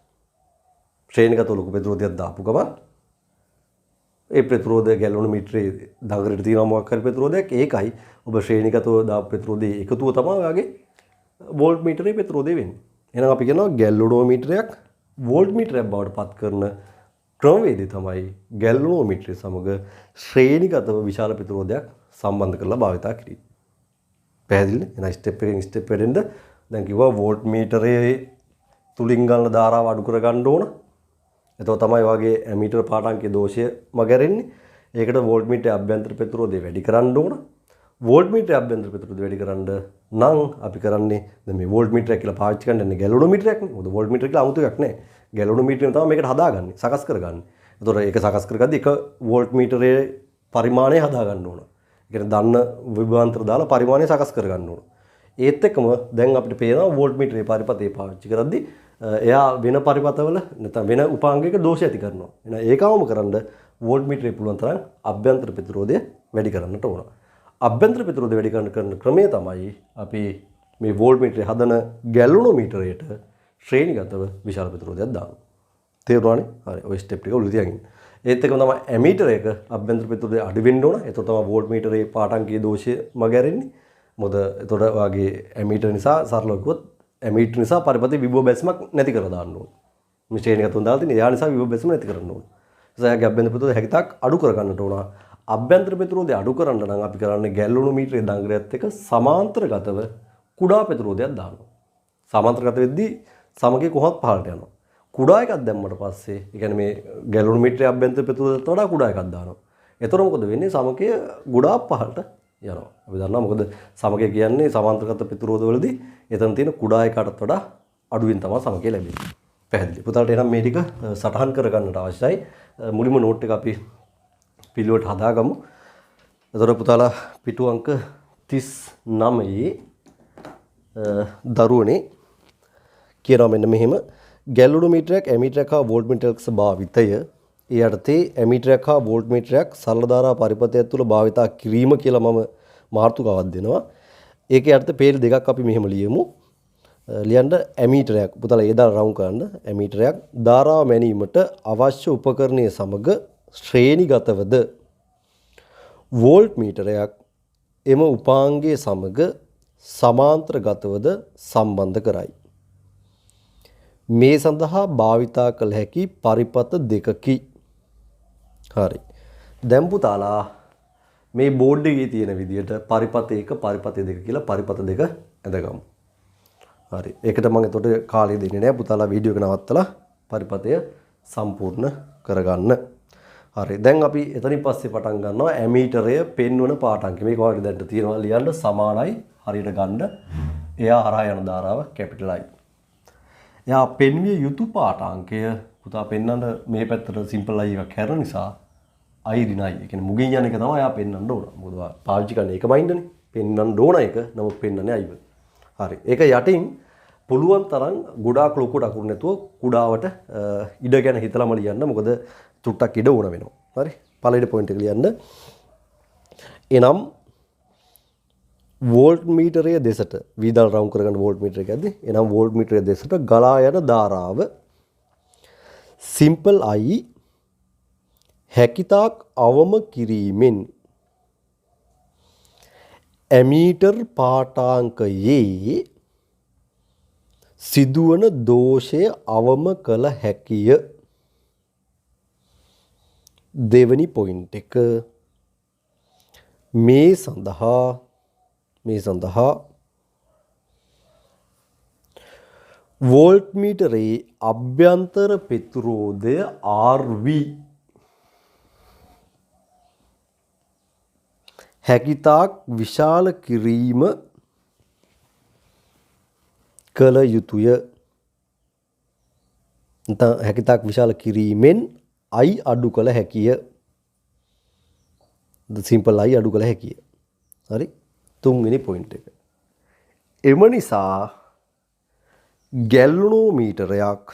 ශ්‍රේණිගතව ලොකු ප්‍රතිරෝධයක් දාපු ගමන් ඒ ප්‍රතිරෝධය ගැලුනෝමීටරේ දඟලට තියෙනවා මොකක් හරි ප්‍රතිරෝධයක්. ඒකයි ඔබ ශ්‍රේණිගතව දාපු ප්‍රතිරෝධයේ එකතුව තමයි ඔයාගේ වෝල්ට් මීටරේ ප්‍රතිරෝධය වෙන්නේ. එහෙනම් අපි කියනවා ගැලුනෝමීටරයක් වෝල්ට් මීටරයක් බවට පත් කරන ක්‍රමවේදය තමයි ගැලුනෝමීටරය සමග ශ්‍රේණිගතව විශාල ප්‍රතිරෝධයක් සම්බන්ධ කරලා භාවිතා කිරීම. පැහැදිලිද? එහෙනම් ස්ටෙප් එකෙන් ස්ටෙප් එකට දැන් කිව්වා වෝල්ට් මීටරයේ තුලින් ගන්න ධාරාව අඩු කර ගන්න ඕන. එතකොට තමයි වගේ ඇමීටර් පාඨාංකයේ දෝෂය මගහැරෙන්නේ. ඒකට වෝල්ට් මීටරයේ අභ්‍යන්තර ප්‍රතිරෝධය වැඩි කරන්න ඕන. වෝල්ට් මීටරයේ අභ්‍යන්තර ප්‍රතිරෝධය වැඩි කරන්න නම් අපි කරන්නේ දැන් මේ වෝල්ට් මීටරයක් කියලා පාවිච්චි කරන්නේ ගැලුනෝමීටරයක් නේ. මොකද වෝල්ට් මීටර කියලා 아무තු එකක් නැහැ. ගැලුනෝමීටරයෙන් තමයි මේකට හදාගන්නේ, සකස් කරගන්නේ. එතකොට ඒක සකස් කරගද්දි එක වෝල්ට් මීටරයේ පරිමාණය හදා ගන්න ඕන. ඒ කියන්නේ දන්න විභවාන්තර දාලා පරිමාණය සකස් කරගන්න ඕන. ඒත් එක්කම දැන් අපිට පේනවා වෝල්ට් මීටරේ පරිපතේ පාවිච්චි කරද්දි එයා වෙන පරිපතවල නැත්නම් වෙන උපාංගයක දෝෂ ඇති කරනවා. එහෙනම් ඒකවම කරන්න වෝල්ට් මීටරේ පුළුවන් තරම් අභ්‍යන්තර ප්‍රතිරෝධය වැඩි කරන්නට ඕන. අභ්‍යන්තර ප්‍රතිරෝධය වැඩි කරන ක්‍රමය තමයි අපි මේ වෝල්ට් මීටරේ හදන ගැලුනෝමීටරයට ශ්‍රේණිගතව විශාල ප්‍රතිරෝධයක් දානවා. තේරුණානේ? හරි. ඔය ස්ටෙප් ටික ඔලුව තියාගන්න. ඒත් එක්කම තමයි ඇමීටර එක අභ්‍යන්තර ප්‍රතිරෝධය අඩු වෙන්න ඕන. එතකොට තමයි වෝල්ට් මීටරේ පාඨාංකයේ දෝෂය මගහැරෙන්නේ. මොකද එතකොට වාගේ ඇමීටර නිසා සරලව කිව්වොත් ඇමීටර නිසා පරිපතේ විභව බැස්මක් නැති කර දාන්න ඕන. මේ ශ්‍රේණිගතව දාලා තියෙන එයා නිසා විභව බැස්ම නැති කරන්න ඕන. ඒ නිසා අභ්‍යන්තර ප්‍රතිරෝධය හැකිතාක් අඩු කර ගන්නට ඕන. අභ්‍යන්තර ප්‍රතිරෝධය අඩු කරන්න නම් අපි කරන්නේ ගැලුනෝමීටරයේ දංගරයත් එක්ක සමාන්තරගතව කුඩා ප්‍රතිරෝධයක් දානවා. සමාන්තරගත වෙද්දී සමගිය කොහොමද පහළට යනවා. කුඩා එකක් දැම්මට පස්සේ ඒ කියන්නේ මේ ගැලුනෝමීටරයේ අභ්‍යන්තර ප්‍රතිරෝධයට වඩා කුඩා එකක් දානවා. එතකොට මොකද වෙන්නේ? සමගිය ගොඩාක් පහළට යනවා. අපි දන්නවා මොකද සමගිය කියන්නේ සමාන්තරගත ප්‍රතිරෝධවලදී එතන තියෙන කුඩා එකකටත් වඩා අඩුවෙන් තමයි සමගිය ලැබෙන්නේ. පැහැදිලි. පුතාලට එහෙනම් මේ ටික සටහන් කරගන්නට අවශ්‍යයි. මුලින්ම නෝට් එක අපි පිළිවෙලට හදාගමු. එතකොට පුතාලා පිටු අංක 39 දරුවනේ කියනවා මෙන්න මෙහෙම ගැලුනෝමීටරයක් ඇමීටරයක් හා වෝල්ට් මීටරයක් භාවිතය ඒ අර්ථයේ ඇමීටරයක් හා වෝල්ට් මීටරයක් සරල ධාරා පරිපථයක් තුළ භාවිතා කිරීම කියලා මම මාතෘකාවක් දෙනවා. ඒකේ අර්ථ පේල් දෙකක් අපි මෙහෙම ලියමු. ලියන්න ඇමීටරයක් පුතාලා ඒ දාලා රවුම් කරන්න. ඇමීටරයක් ධාරාව මැනීමට අවශ්‍ය උපකරණයේ සමග ශ්‍රේණිගතවද වෝල්ට් මීටරයක් එම උපාංගයේ සමග සමාන්තරගතවද සම්බන්ධ කරයි. මේ සඳහා භාවිතා කළ හැකි පරිපත දෙකකි. හරි. දැන් පුතාලා මේ බෝඩ් එකේ තියෙන විදිහට පරිපත 1 පරිපත 2 කියලා පරිපත දෙක ඇඳගමු. හරි. ඒකට මම එතකොට කාලය දෙන්නේ නැහැ. පුතාලා වීඩියෝ එක නවත්තලා පරිපතය සම්පූර්ණ කරගන්න. හරි. දැන් අපි එතනින් පස්සේ පටන් ගන්නවා ඇමීටරය පෙන්වන පාඨාංක. මේක ඔයාලට දැන් තියෙනවා ලියන්න සමානයි හරියට ගන්න. එයා හරහා යන ධාරාව කැපිටල් I. එයා පෙන්විය යුතු පාඨාංකය පුතා පෙන්වන්න මේ පැත්තට සිම්පල් I එකක් කරන නිසා I ඍණ I. ඒ කියන්නේ මුගින් යන එක තමයි එයා පෙන්වන්න ඕන. මොකද පාවිච්චි කරන්නේ ඒකමයින්දනේ. පෙන්වන්න ඕන එක නමුත් පෙන්වන්නේ I. හරි. ඒක යටින් පුළුවන් තරම් ගොඩාක් ලොකුට අකුරු නැතුව කුඩාවට ඉඩ ගැන හිතලාම ලියන්න. මොකද චුට්ටක් ඉඩ ඕන වෙනවා. හරි. පළවෙනි පොයින්ට් එක ලියන්න. එනම් වෝල්ට් මීටරය දෙසට වීදල් රවුම් කරගන්න වෝල්ට් මීටර එක ඇද්දි. එනම් වෝල්ට් මීටරය දෙසට ගලා යන ධාරාව සිම්පල් I හැකිතාක් අවම කිරීමෙන් ඇමීටර් පාඨාංකයේ සිදුවන දෝෂය අවම කළ හැකිය. දෙවැනි පොයින්ට් එක මේ සඳහා වෝල්ට් මීටරේ අභ්‍යන්තර ප්‍රතිරෝධය RV හැකිතාක් විශාල කිරීම කළ යුතුය. හැකිතාක් විශාල කිරීමෙන් I අඩු කළ හැකිය. සිම්පල් I අඩු කළ හැකිය. හරි. තුන්වෙනි පොයින්ට් එක. එම නිසා ගැලුනෝමීටරයක්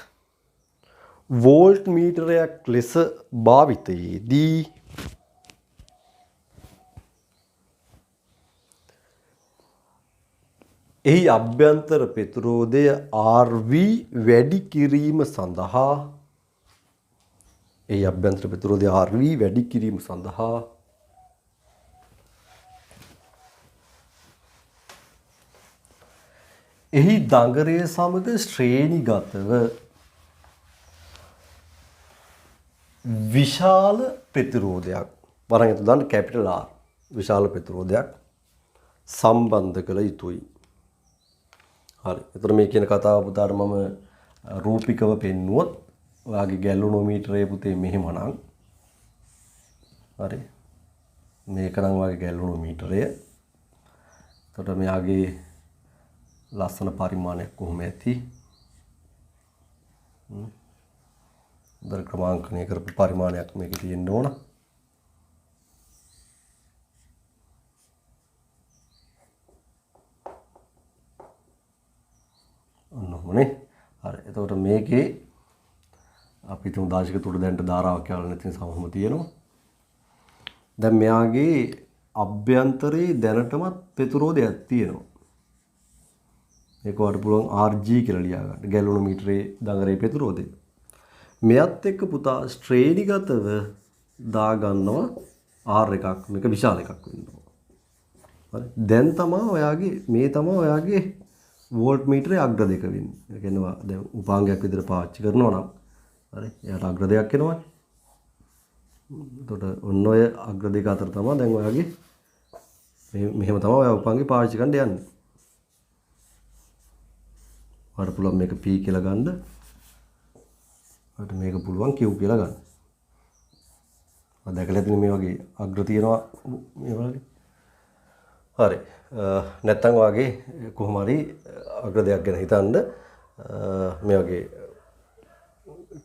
වෝල්ට් මීටරයක් ලෙස භාවිතයේදී එහි අභ්‍යන්තර ප්‍රතිරෝධය RV වැඩි කිරීම සඳහා එහි අභ්‍යන්තර ප්‍රතිරෝධය RV වැඩි කිරීම සඳහා එහි දඟරය සමග ශ්‍රේණිගතව විශාල ප්‍රතිරෝධයක් වරන් එතන කැපිටල් R විශාල ප්‍රතිරෝධයක් සම්බන්ධ කළ යුතුයි. හරි. එතකොට මේ කියන කතාව පුතාට මම රූපිකව පෙන්නුවොත් ඔයාගේ ගැලුනෝමීටරයේ පුතේ මෙහෙමනම් හරි. මේක නම් ඔයාගේ ගැලුනෝමීටරය. එතකොට මෙයාගේ ලස්සන පරිමාණයක් කොහොම ඇති? දර ක්‍රමාංකණය කරපු පරිමාණයක් මේකේ තියෙන්න ඕන. ඔන්නෝනේ. හරි. එතකොට මේකේ අපි තුන් දාශක තුඩ දැන්ට ධාරාවක් කියලා නැති නිසා කොහොම තියෙනවා. දැන් මෙයාගේ අභ්‍යන්තරයේ දැනටමත් ප්‍රතිරෝධයක් තියෙනවා. ඒක වලට පුළුවන් RG කියලා ලියා ගන්න. ගැලුනෝමීටරයේ දඟරේ ප්‍රතිරෝධය. මෙයත් එක්ක පුතා ශ්‍රේණිගතව දා ගන්නවා R එකක්. මේක විශාල එකක් වෙනවා. හරි. දැන් තමයි ඔයාගේ මේ තමයි ඔයාගේ වෝල්ට් මීටරේ අග්‍ර දෙක වෙන්නේ. ඒ කියන්නේ දැන් උපාංගයක් විදිහට පාවිච්චි කරනවා නම් හරි. එයාට අග්‍ර දෙකක් එනවනේ. එතකොට ඔන්න ඔය අග්‍ර දෙක අතර තමයි දැන් ඔයාගේ මෙහෙම තමයි ඔයා උපාංගේ පාවිච්චි කරන්න යන්නේ. ඔයාලට පුළුවන් මේක P කියලා ගන්න. ඔයාලට මේක පුළුවන් Q කියලා ගන්න. ඔය දැකලා තියෙන මේ වගේ අග්‍ර තියෙනවා මේ වගේ. හරි. නැත්තම් ඔයාගේ කොහොම හරි අග්‍ර දෙයක් ගැන හිතන්න මේ වගේ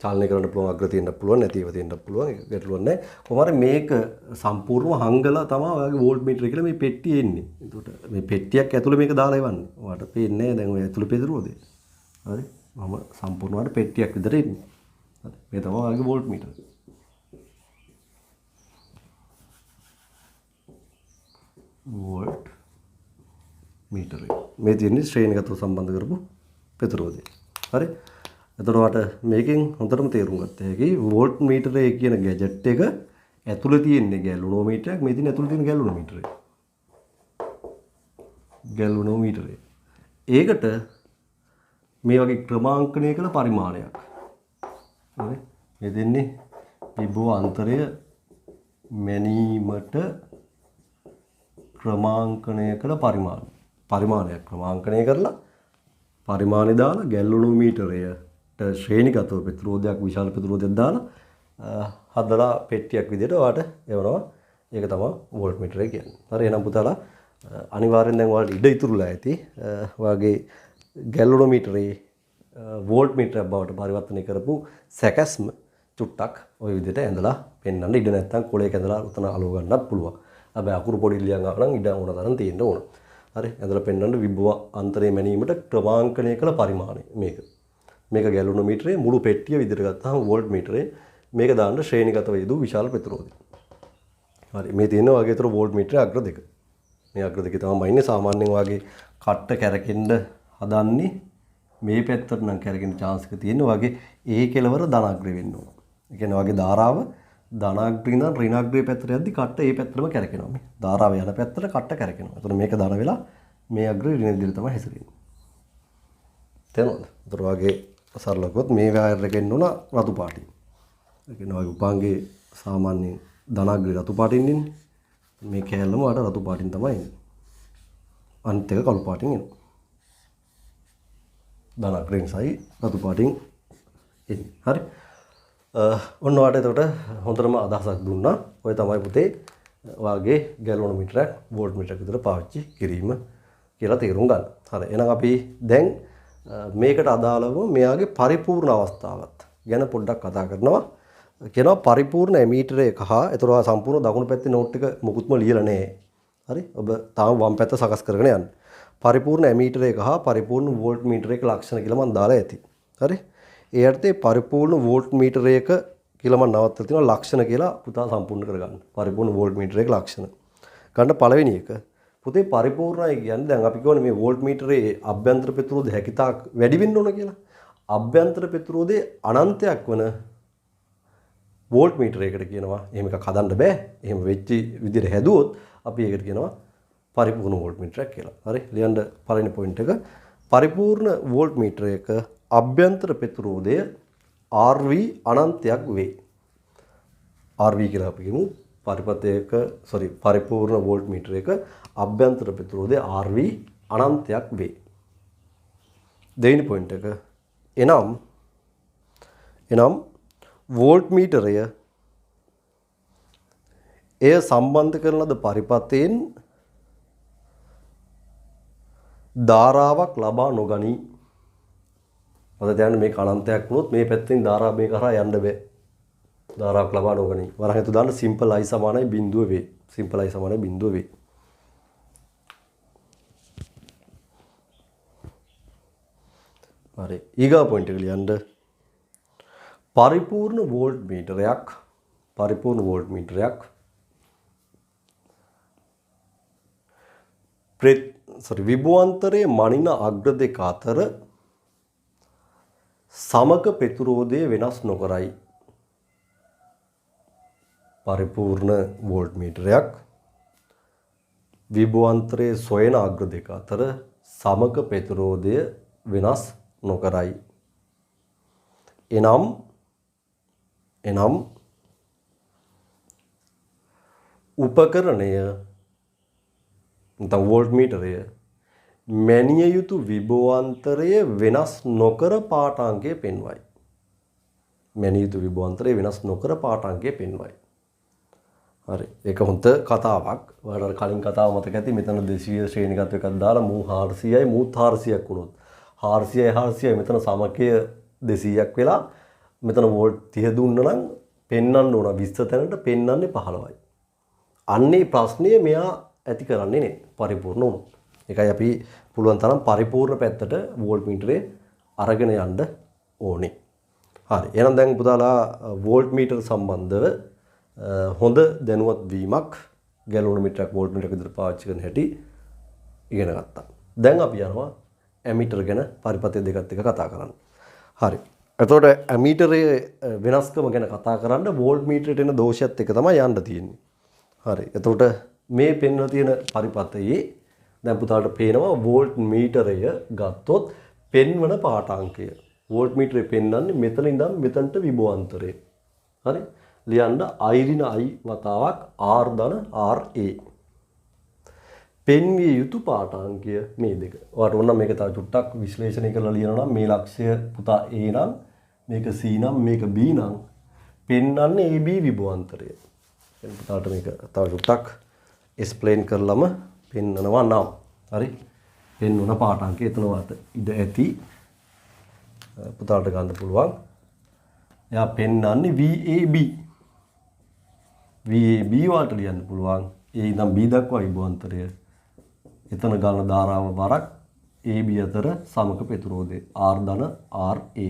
චලනය කරන්න පුළුවන් අග්‍ර තියෙන්න පුළුවන් නැතිව තියෙන්න පුළුවන් ඒක ගැටලුවක් නැහැ. කොහොම හරි මේක සම්පූර්ණව හංගලා තමයි ඔයාගේ වෝල්ට් මීටර කියලා මේ පෙට්ටිය එන්නේ. එතකොට මේ පෙට්ටියක් ඇතුලේ මේක දාලා ඉවන්නේ. ඔයාලට පේන්නේ නැහැ දැන් ඔය ඇතුලේ ප්‍රතිරෝධය. හරි. මම සම්පූර්ණවට පෙට්ටියක් විතර ඉන්නේ. හරි. මේ තමයි ඔයාගේ වෝල්ට් මීටර. වෝල්ට් මීටරය. මේ තියෙන්නේ ශ්‍රේණිගතව සම්බන්ධ කරපු ප්‍රතිරෝධය. හරි. එතකොට මේකෙන් හොඳටම තේරුම් ගත්ත හැකි වෝල්ට් මීටරය කියන ගැජට් එක ඇතුළේ තියෙන්නේ ගැලුනෝමීටරයක්. මේ තියෙන ඇතුළේ තියෙන ගැලුනෝමීටරය. ගැලුනෝමීටරය. ඒකට මේ වගේ ක්‍රමාංකණය කළ පරිමාණයක්. හරි. මේ දෙන්නේ විභව අන්තරය මැනීමට ක්‍රමාංකණය කළ පරිමාණයක් ක්‍රමාංකණය කරලා පරිමාණය දාලා ගැලුනෝමීටරයට ශ්‍රේණිගතව ප්‍රතිරෝධයක් විශාල ප්‍රතිරෝධයක් දාලා හදලා පෙට්ටියක් විදිහට ඔයාලට එවනවා. ඒක තමයි වෝල්ට් මීටරය කියන්නේ. හරි. එහෙනම් පුතාලා අනිවාර්යෙන් දැන් ඔයාලට ඉඩ ඉතුරුලා ඇති. ඔයාගේ ගැලුනෝමීටරේ වෝල්ට් මීටරයක් බවට පරිවර්තනය කරපු සැකස්ම චුට්ටක් ওই විදිහට ඇඳලා පෙන්වන්න. ඉඩ නැත්තම් කොලයක ඇඳලා උතන අලව ගන්නත් පුළුවන්. හැබැයි අකුරු පොඩි ලියන් ආව නම් ඉඩ ඕන තරම් තියෙන්න ඕන. හරි. ඇඳලා පෙන්වන්න විභව අන්තරය මැනීමට ක්‍රමාංකණය කළ පරිමාණය මේක. මේක ගැලුනෝමීටරේ මුළු පෙට්ටිය විදිහට ගත්තාම වෝල්ට් මීටරේ මේක දාන්න ශ්‍රේණිගතව යෙදූ විශාල ප්‍රතිරෝධය. හරි. මේ තියෙන වගේ තර වෝල්ට් මීටරේ අග්‍ර දෙක. මේ අග්‍ර දෙකේ තමයි ඉන්නේ. සාමාන්‍යයෙන් වගේ කට්ට කැරකෙන්න හදන්නේ මේ පැත්තට නම් කැරකෙන්න chance එක තියෙනවා. වගේ ඒ කෙලවර ධනාග්‍රේ වෙන්න ඕන. ඒ කියන්නේ වගේ ධාරාව ධනාග්‍රේ ඉඳන් ඍණාග්‍රේ පැත්තට යද්දි කට්ට ඒ පැත්තටම කැරකෙනවා. මේ ධාරාව යන පැත්තට කට්ට කැරකෙනවා. එතකොට මේක ධන වෙලා මේ අග්‍රේ ඍණ විදිහට තමයි හැසිරෙන්නේ. තේරුණාද? එතකොට වගේ සරලවකොත් මේ වයර් එක එන්න උන රතු පාටින්. ඒ කියන්නේ වගේ උපාංගේ සාමාන්‍යයෙන් ධනාග්‍රේ රතු පාටින් ඉන්නේ. මේ කෑල්ලම වල රතු පාටින් තමයි එන්නේ. අනිත් එක කළු පාටින් එනවා. ධනාග්‍රේන් සයි රතු පාටින් එන්නේ. හරි. ඔන්න ඔයාලට එතකොට හොඳටම අදහසක් දුන්නා. ඔය තමයි පුතේ ඔයාගේ ගැලුනෝමීටරයක් වෝල්ට් මීටරයක් විතර පාවිච්චි කිරීම කියලා තේරුම් ගන්න. හරි. එහෙනම් අපි දැන් මේකට අදාළව මෙයාගේ පරිපූර්ණ අවස්ථාවත් ගැන පොඩ්ඩක් කතා කරනවා. කියනවා පරිපූර්ණ ඇමීටර එක හා ඒතර සම්පූර්ණ දකුණු පැත්තේ නෝට් එක මොකුත්ම ලියලා නැහැ. හරි. ඔබ තාම වම් පැත්ත සකස් කරගෙන යන්න. පරිපූර්ණ ඇමීටර එක හා පරිපූර්ණ වෝල්ට් මීටර එක ලක්ෂණ කියලා මම දාලා ඇති. හරි. ඒ අර්ථයේ පරිපූර්ණ වෝල්ට් මීටර එක කියලා මම නවත්තලා තියෙනවා ලක්ෂණ කියලා පුතා සම්පූර්ණ කරගන්න. පරිපූර්ණ වෝල්ට් මීටර එක ලක්ෂණ. ගන්න පළවෙනි එක පුතේ පරිපූර්ණයි කියන්නේ දැන් අපි කියවනේ මේ වෝල්ට් මීටරේ අභ්‍යන්තර ප්‍රතිරෝධය හැකිතාක් වැඩි වෙන්න ඕන කියලා. අභ්‍යන්තර ප්‍රතිරෝධයේ අනන්තයක් වන වෝල්ට් මීටරයකට කියනවා. එහෙම එකක් හදන්න බෑ. එහෙම වෙච්ච විදිහට හැදුවොත් අපි ඒකට කියනවා පරිපූර්ණ වෝල්ට් මීටරයක් කියලා. හරි. ලියන්න පළවෙනි පොයින්ට් එක. පරිපූර්ණ වෝල්ට් මීටරයක අභ්‍යන්තර ප්‍රතිරෝධය RV අනන්තයක් වේ. RV කියලා අපි කියමු. පරිපූර්ණ වෝල්ට් මීටරයක අභ්‍යන්තර ප්‍රතිරෝධය RV අනන්තයක් වේ. දෙවෙනි පොයින්ට් එක. එනම් වෝල්ට් මීටරය එය සම්බන්ධ කරන ලද පරිපථයෙන් ධාරාවක් ලබා නොගනී. අද දැන් මේක අනන්තයක් වුණොත් මේ පැත්තෙන් ධාරාව මේක හරහා යන්න බෑ. ධාරාවක් ලබා නොගනී. වරහන් හිතු දාන්න සිම්පල් I සමානයි බිඳුව වේ. සිම්පල් I සමානයි බිඳුව වේ. හරි. ඊගා පොයින්ට් එක ලියන්න. පරිපූර්ණ වෝල්ට් මීටරයක් විභවාන්තරයේ මනින අග්‍ර දෙක අතර සමක ප්‍රතිරෝධය වෙනස් නොකරයි. පරිපූර්ණ වෝල්ට් මීටරයක් විභවාන්තරයේ සොයන අග්‍ර දෙක අතර සමක ප්‍රතිරෝධය වෙනස් නොකරයි. එනම් උපකරණය නැත්නම් වෝල්ට් මීටරය මැනිය යුතු විභවාන්තරය වෙනස් නොකර පාඨාංකය පෙන්වයි. මැනිය යුතු විභවාන්තරය වෙනස් නොකර පාඨාංකය පෙන්වයි. හරි. ඒක හොඳ කතාවක්. ඔයාලට කලින් කතාව මතක ඇති. මෙතන 200 ශ්‍රේණිගත එකක් දාලා මූ 400යි මූ 400ක් වුණොත් 400යි මෙතන සමකය 200ක් වෙලා මෙතන වෝල්ට් 30 දුන්න නම් පෙන්වන්න ඕන 20 තැනට පෙන්වන්නේ 15යි. අන්නේ ප්‍රශ්නේ මෙයා ඇති කරන්නේ නේ පරිපූර්ණ වුණොත්. ඒකයි අපි පුළුවන් තරම් පරිපූර්ණ පැත්තට වෝල්ට් මීටරේ අරගෙන යන්න ඕනේ. හරි. එහෙනම් දැන් පුතාලා වෝල්ට් මීටර සම්බන්ධව හොඳ දැනුවත් වීමක් ගැලෝනෝමීටරයක් වෝල්ට් මීටරයක් විදිහට පාවිච්චි කරන හැටි ඉගෙන ගත්තා. දැන් අපි යනවා ඇමීටර් ගැන පරිපථය දෙකත් එක කතා කරන්න. හරි. එතකොට ඇමීටරයේ වෙනස්කම ගැන කතා කරන්න වෝල්ට් මීටරයට එන දෝෂයත් එක තමයි යන්න තියෙන්නේ. හරි. එතකොට මේ පෙන්වලා තියෙන පරිපථයේ දැන් පුතාලට පේනවා වෝල්ට් මීටරය ගත්තොත් පෙන්වන පාඨාංකය. වෝල්ට් මීටරේ පෙන්වන්නේ මෙතන ඉඳන් මෙතනට විභවාන්තරය. හරි. ලියන්න I ඍණ I වතාවක් R ධන RA. පෙන්විය යුතු පාඨාංකය මේ දෙක. ඔයාලට ඕන නම් මේක තව චුට්ටක් විශ්ලේෂණය කරලා ලියනවා නම් මේ ලක්ෂය පුතා A නම් මේක C නම් මේක B නම් පෙන්වන්නේ AB විභවාන්තරය. දැන් පුතාලට මේක තව චුට්ටක් එක්ස්ප්ලেইন කරලම පෙන්වනවා නම් හරි. පෙන්වන පාඨාංකය එතන වාට ඉඳ ඇති පුතාලට ගන්න පුළුවන්. එයා පෙන්වන්නේ VAB. VAB වලට ලියන්න පුළුවන්. A ඉඳන් B දක්වා විභවාන්තරය. එතන ගන්න ධාරාව වරක් AB අතර සමක ප්‍රතිරෝධය R ධන RA.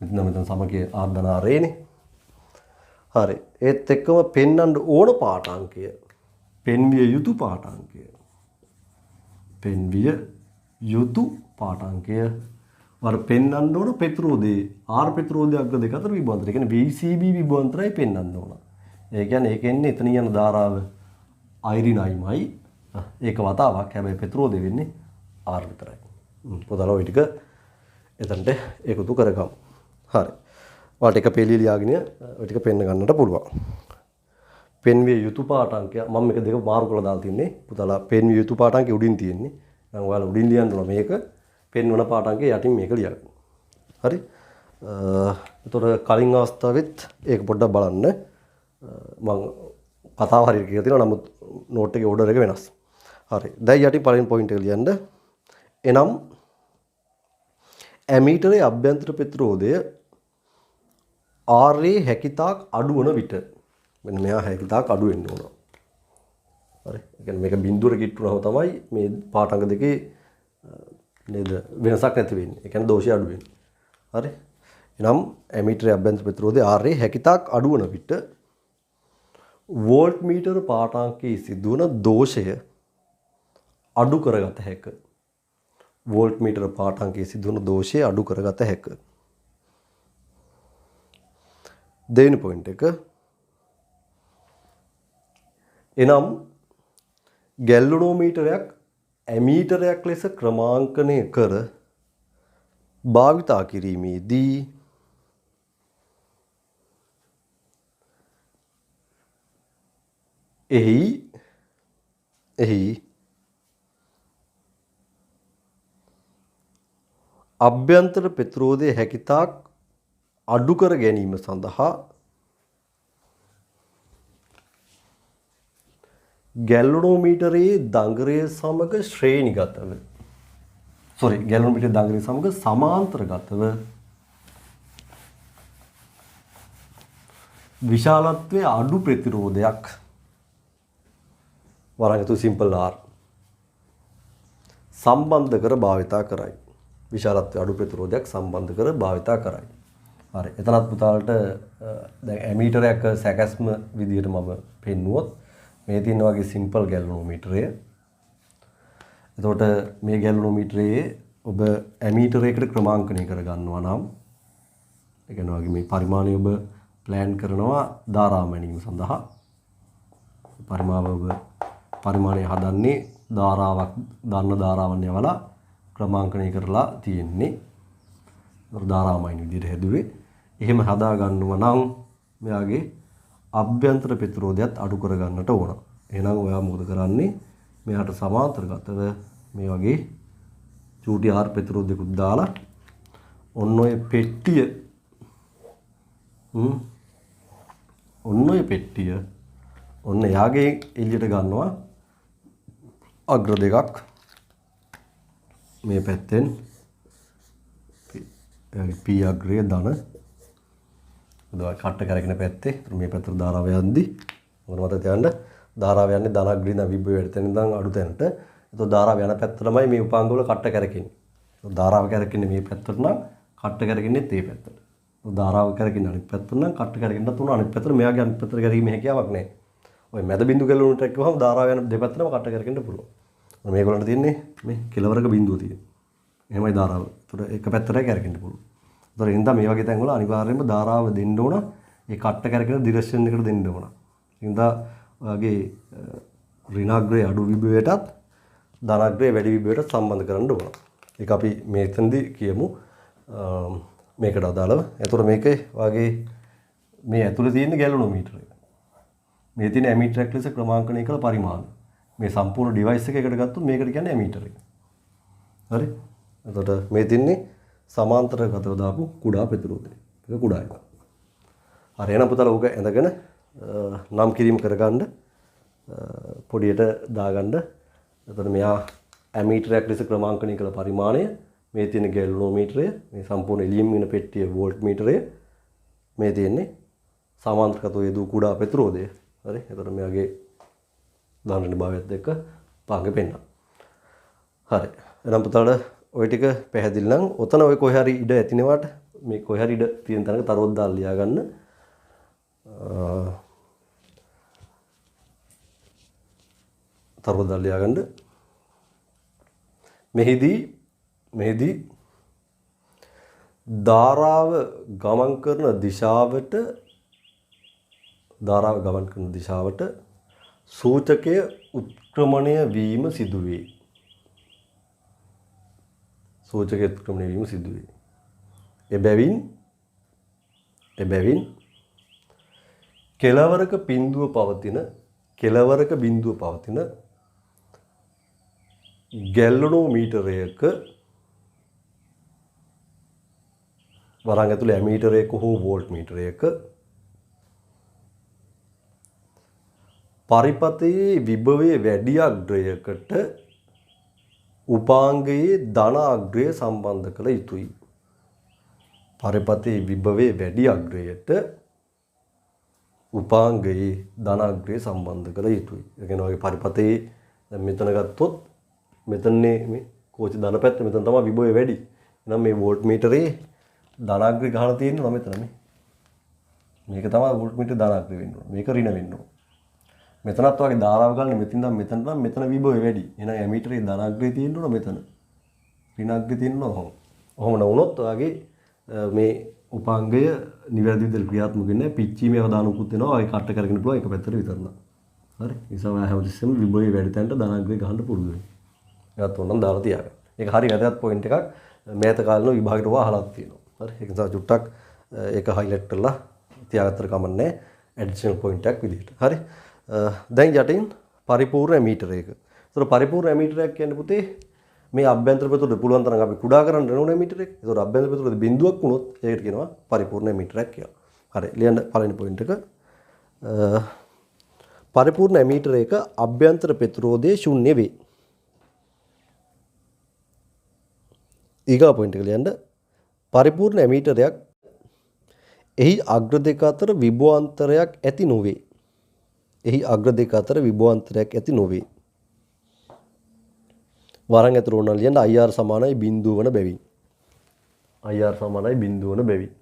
මෙතන සමකයේ R ධන RA නේ. හරි. ඒත් එක්කම පෙන්වන්න ඕන පාඨාංකය පෙන්විය යුතු පාඨාංකය. පෙන්විය යුතු පාඨාංකය වර පෙන්වන්න ඕන ප්‍රතිරෝධයේ R ප්‍රතිරෝධය අග්‍ර දෙක අතර විභවාන්තරය. ඒ කියන්නේ VCB විභවාන්තරය පෙන්වන්න ඕන. ඒ කියන්නේ ඒකෙන්නේ එතන යන ධාරාව I ඍණ Iමයි. ඒක වතාවක්. හැබැයි ප්‍රතිරෝධය වෙන්නේ R විතරයි. පොතලා ওই ටික එතනට ඒකතු කරගමු. හරි. ඔයාලට එක පෙළිය ලියාගෙන ඔය ටික පෙන්න ගන්නට පුළුවන්. පෙන්විය යුතු පාඨාංකය මම මේක දෙක මාරු කරලා දාලා තින්නේ. පුතාලා පෙන්විය යුතු පාඨාංකය උඩින් තියෙන්නේ. දැන් ඔයාලා උඩින් ලියන්න ඕන මේක. පෙන්වන පාඨාංකය යටින් මේක ලියගන්න. හරි. එතකොට කලින් අවස්ථාවෙත් ඒක පොඩ්ඩක් බලන්න. මම කතාව හරියට කියලා තියෙනවා. නමුත් නෝට් එකේ ඕඩර් එක වෙනස්. හරි. දැන් යටින් පළවෙනි පොයින්ට් එක ලියන්න. එනම් ඇමීටරයේ අභ්‍යන්තර ප්‍රතිරෝධය RA හැකිතාක් අඩු වන විට මෙන්න මෙයා හැකිතාක් අඩු වෙන්න ඕන. හරි. ඒ කියන්නේ මේක බිඳුවර කිට්ටුනම තමයි මේ පාඨාංග දෙකේ නේද වෙනසක් නැති වෙන්නේ. ඒ කියන්නේ දෝෂය අඩු වෙන්නේ. හරි. එනම් ඇමීටරයේ අභ්‍යන්තර ප්‍රතිරෝධය RA හැකිතාක් අඩු වන විට වෝල්ට් මීටර පාඨාංකයේ සිදුවන දෝෂය අඩු කරගත හැක. වෝල්ට් මීටර පාඨාංකයේ සිදුවන දෝෂය අඩු කරගත හැක. දෙවෙනි පොයින්ට් එක. එනම් ගැල්වනෝමීටරයක් ඇමීටරයක් ලෙස ක්‍රමාංකනය කර භාවිතා කිරීමේදී එහි අභ්‍යන්තර ප්‍රතිරෝධය හැකිතාක් අඩු කර ගැනීම සඳහා ගැල්වනෝමීටරයේ දඟරය සමග ශ්‍රේණිගතව ගැල්වනෝමීටරයේ දඟරය සමග සමාන්තරගතව විශාලත්වයේ අඩු ප්‍රතිරෝධයක් වරංගතු සිම්පල් R සම්බන්ධ කර භාවිතා කරයි. විශාලත්වයේ අඩු ප්‍රතිරෝධයක් සම්බන්ධ කර භාවිතා කරයි. හරි. එතනත් පුතාලට දැන් ඇමීටරයක් සැකස්ම විදියට මම පෙන්නුවොත් මේ තියෙන වගේ සිම්පල් ගැල්වනෝමීටරය. එතකොට මේ ගැල්වනෝමීටරයේ ඔබ ඇමීටරයකට ක්‍රමාංකනය කර ගන්නවා නම් ඒ කියන්නේ වගේ මේ පරිමාණය ඔබ ප්ලෑන් කරනවා ධාරා මැනීම සඳහා. පරිමාණය හදන්නේ ධාරාවක් දන්න ධාරාවන් යවලා ක්‍රමාංකනය කරලා තියෙන්නේ. ඒතර ධාරාමයින් විදිහට හැදුවේ. එහෙම හදා ගන්නවා නම් මෙයාගේ අභ්‍යන්තර ප්‍රතිරෝධයත් අඩු කර ගන්නට ඕන. එහෙනම් ඔයා මොකද කරන්නේ? මෙයාට සමාන්තරගතව මේ වගේ චූටි R ප්‍රතිරෝධයකුත් දාලා ඔන්න ඔය පෙට්ටිය ඔන්න යාගේ එළියට ගන්නවා අග්‍ර දෙකක් මේ පැත්තෙන් P අග්‍රය ධන කට්ට කරගෙන පැත්තේ මේ පැත්තට ධාරාව යද්දී මොන මත තියන්න ධාරාව යන්නේ ධන අග්‍රය ඉඳන් විභව වැඩතෙන් ඉඳන් අඩු තැනට. ඒතකොට ධාරාව යන පැත්ත තමයි මේ උපාංග වල කට්ට කරකින්නේ. ඒතකොට ධාරාව කරකින්නේ මේ පැත්තට නම් කට්ට කරකින්නේ මේ පැත්තට. ධාරාව කරකින්න අනිත් පැත්තට නම් කට්ට කරකින්න තුන අනිත් පැත්තට මෙයාගේ අනිත් පැත්තට කරගීමේ හැකියාවක් නැහැ. ඔය මැද බිඳු ගැලවුණට එක්කවම ධාරාව යන දෙපැත්තටම කට්ට කරකින්න පුළුවන්. මේගොල්ලන්ට තියෙන්නේ මේ කෙලවරක බිඳුව තියෙන්නේ. එහෙමයි ධාරාව. ඒතකොට එක පැත්තටයි කරකින්න පුළුවන්. ඒතකොට එනිසා මේ වගේ තැන්වල අනිවාර්යයෙන්ම ධාරාව දෙන්න ඕන. ඒ කට්ට කරකින ඩිරෙක්ෂන් එකට දෙන්න ඕන. එනිසා ඔයගේ ඍණාග්‍රය අඩු විභවයටත් ධනාග්‍රය වැඩි විභවයටත් සම්බන්ධ කරන්න ඕන. ඒක අපි මෙතනදී කියමු මේකට අදාළව. එතකොට මේකේ වාගේ මේ ඇතුලේ තියෙන ගැල්වනෝමීටරය. මේ තියෙන ඇමීටරයක් ලෙස ක්‍රමාංකනය කළ පරිමාණ. මේ සම්පූර්ණ ඩිවයිස් එක එකට ගත්තොත් මේකට කියන්නේ ඇමීටරය. හරි? එතකොට මේ තින්නේ සමාන්තරගතව දාපු කුඩා ප්‍රතිරෝධය. ඒක කුඩා එක. හරි එහෙනම් පුතාලා ඕක ඇඳගෙන නම් කිරීම කරගන්න පොඩියට දාගන්න. එතකොට මෙයා ඇමීටරයක් ලෙස ක්‍රමාංකනය කළ පරිමාණය මේ තියෙන ගැල්වනෝමීටරය මේ සම්පූර්ණ එළියෙන් වෙන පෙට්ටිය වෝල්ට් මීටරය මේ තියෙන්නේ සමාන්තරගතව යෙදූ කුඩා ප්‍රතිරෝධය. හරි එතකොට මෙයාගේ දාන්න භාවයත් එක්ක පාංග පෙන්නනවා. හරි එහෙනම් පුතාලා ඔය ටික පැහැදිලි නම් ඔතන ඔය කොහේ හරි ඉඩ ඇතිනවට මේ කොහේ හරි ඉඩ තියෙන තැනක තරොත් දාලා ලියා ගන්න. තරොත් දාලා ලියා ගන්න. මෙහිදී ධාරාව ගමන් කරන දිශාවට සූචකය උත්ක්‍රමණය වීම සිදුවේ. එබැවින් කෙලවරක බිඳුව පවතින ගැල්වනෝමීටරයක වරන් ඇතුලේ ඇමීටරයක හෝ වෝල්ට් මීටරයක පරිපතයේ විභවයේ වැඩි අග්‍රයකට උපාංගයේ ධන අග්‍රය සම්බන්ධ කළ යුතුයි. පරිපතයේ විභවයේ වැඩි අග්‍රයට උපාංගයේ ධන අග්‍රය සම්බන්ධ කළ යුතුයි. ඒ කියන්නේ ඔයගේ පරිපතයේ දැන් මෙතන ගත්තොත් මෙතනනේ මේ කෝච්චි ධන පැත්ත මෙතන තමයි විභවය වැඩි. එහෙනම් මේ වෝල්ට් මීටරේ ධනාග්‍රය ගහලා තියෙන්නේ මෙතන මේ. මේක තමයි වෝල්ට් මීටරේ ධනාග්‍රය වෙන්න ඕන. මේක ඍණ වෙන්න ඕන. මෙතනත් වගේ ධාරාව ගන්න මෙතන නම් මෙතන විභවය වැඩි. එහෙනම් ඇමීටරේ ධනාග්‍රේ තියෙන්න ඕන මෙතන. ඍණාග්‍රේ තියෙන්න ඕන. ඔහොම නොවුනොත් ඔයාගේ මේ උපාංගය නිවැරදි විදිහට ක්‍රියාත්මක වෙන්නේ නැහැ. පිච්චීමේ අවදානකුත් වෙනවා. ඒක කට්ට කරගෙන පුළුවන් එක පැත්තට විතරක්. හරි. ඒ නිසා ඔයා හැමතිස්සෙම විභවය වැඩි තැනට ධනාග්‍රේ ගහන්න පුරුදු වෙන්න. ඒකත් ඕනනම් දාලා තියාගන්න. ඒක හරි වැදගත් පොයින්ට් එකක්. මෑත කාලේ විභාගයට ඔයා අහලත් තියෙනවා. හරි. ඒක නිසා චුට්ටක් ඒක හයිලයිට් කරලා තියාගත්තට කමන්නේ ඇඩිෂනල් පොයින්ට් එකක් විදිහට. හරි. දැන් යටින් පරිපූර්ණ ඇමීටරයක. ඒතර පරිපූර්ණ ඇමීටරයක් කියන්නේ පුතේ මේ අභ්‍යන්තර පෙතුරේ පුළුවන් තරම් අපි කුඩා කරන්න ඕන ඇමීටරයක්. ඒතර අභ්‍යන්තර පෙතුරේ බිඳුවක් වුණොත් ඒකට කියනවා පරිපූර්ණ ඇමීටරයක් කියලා. හරි. ලියන්න පළවෙනි පොයින්ට් එක. පරිපූර්ණ ඇමීටරයක අභ්‍යන්තර ප්‍රතිරෝධය ශුන්‍ය වේ. ඊගා පොයින්ට් එක ලියන්න. පරිපූර්ණ ඇමීටරයක් එහි අග්‍ර දෙක අතර විභවාන්තරයක් ඇති නොවේ. එහි අග්‍ර දෙක අතර විභවාන්තරයක් ඇති නොවේ. වරන් ඇතුළු උනන ලියන්න IR සමානයි බිඳුව වන බැවින්. IR සමානයි බිඳුව වන බැවින්.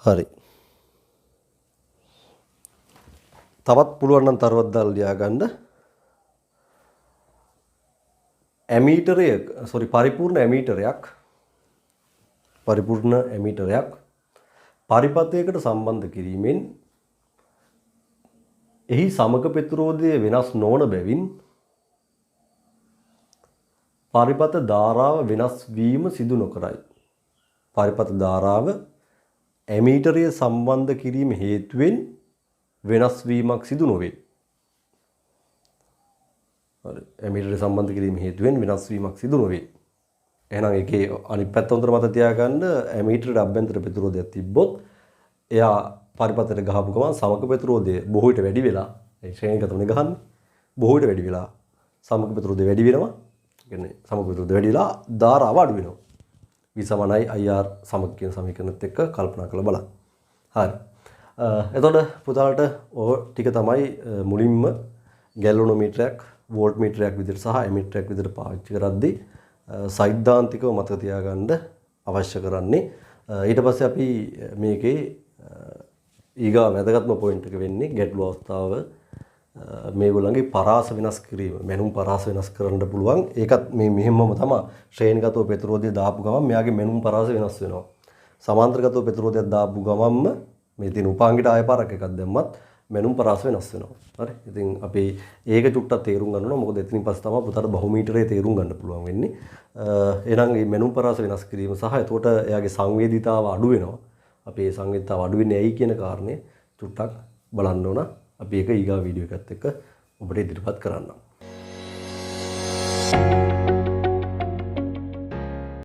හරි. තවත් පුළුවන් නම් තරවත් දාලා ලියා ගන්න. පරිපූර්ණ ඇමීටරයක් පරිපථයකට සම්බන්ධ කිරීමෙන් එහි සමග ප්‍රතිරෝධය වෙනස් නොවන බැවින් පරිපථ ධාරාව වෙනස් වීම සිදු නොකරයි. පරිපථ ධාරාව ඇමීටරය සම්බන්ධ කිරීම හේතුවෙන් වෙනස් වීමක් සිදු නොවේ. හරි. ඇමීටරය සම්බන්ධ කිරීම හේතුවෙන් වෙනස් වීමක් සිදු නොවේ. එහෙනම් ඒකේ අනිත් පැත්ත හොඳට මතක තියාගන්න ඇමීටරේ අභ්‍යන්තර ප්‍රතිරෝධයක් තිබ්බොත් එයා පරිපථයට ගහපු ගමන් සමග ප්‍රතිරෝධය බොහෝ විට වැඩි වෙලා ඒ ශ්‍රේණිගතවනේ ගහන්නේ බොහෝ විට වැඩි වෙලා සමග ප්‍රතිරෝධය වැඩි වෙනවා. ඒ කියන්නේ සමග ප්‍රතිරෝධය වැඩි වෙලා ධාරාව අඩු වෙනවා. V සමානයි IR සමග කියන සමීකරණෙත් එක්ක කල්පනා කරලා බලන්න. හරි. එතකොට පුතාලට ඔය ටික තමයි මුලින්ම ගැලෝනෝමීටරයක් වෝල්ට් මීටරයක් විදිහට සහ ඇමීටරයක් විදිහට පාවිච්චි කරද්දී සෛද්ධාන්තිකව මතක තියාගන්න අවශ්‍ය කරන්නේ. ඊට පස්සේ අපි මේකේ ඊගා වැදගත්ම පොයින්ට් එක වෙන්නේ ගැටළු අවස්ථාව මේගොල්ලන්ගේ පරාස වෙනස් කිරීම. මැනුම් පරාස වෙනස් කරන්න පුළුවන්. ඒකත් මේ මෙහෙමම තමයි. ශ්‍රේණිගතව ප්‍රතිරෝධය දාපු ගමන් මෙයාගේ මැනුම් පරාස වෙනස් වෙනවා. සමාන්තරගතව ප්‍රතිරෝධයක් දාපු ගමන්ම මේ තියෙන උපාංගයට ආය පාරක් එකක් දැම්මත් මැනුම් පරාස වෙනස් වෙනවා. හරි. ඉතින් අපි ඒක චුට්ටක් තේරුම් ගන්න ඕන. මොකද එතනින් පස්සේ තමයි පුතාට බහුමීටරේ තේරුම් ගන්න පුළුවන් වෙන්නේ. එහෙනම් මේ මැනුම් පරාස වෙනස් කිරීම සහ එතකොට එයාගේ සංවේදීතාව අඩු වෙනවා. අපි ඒ සංවේදීතාව අඩු වෙන්නේ ඇයි කියන කාරණේ චුට්ටක් බලන්න ඕන. අපි ඒක ඊගා වීඩියෝ එකත් එක්ක ඔබට ඉදිරිපත් කරන්නම්.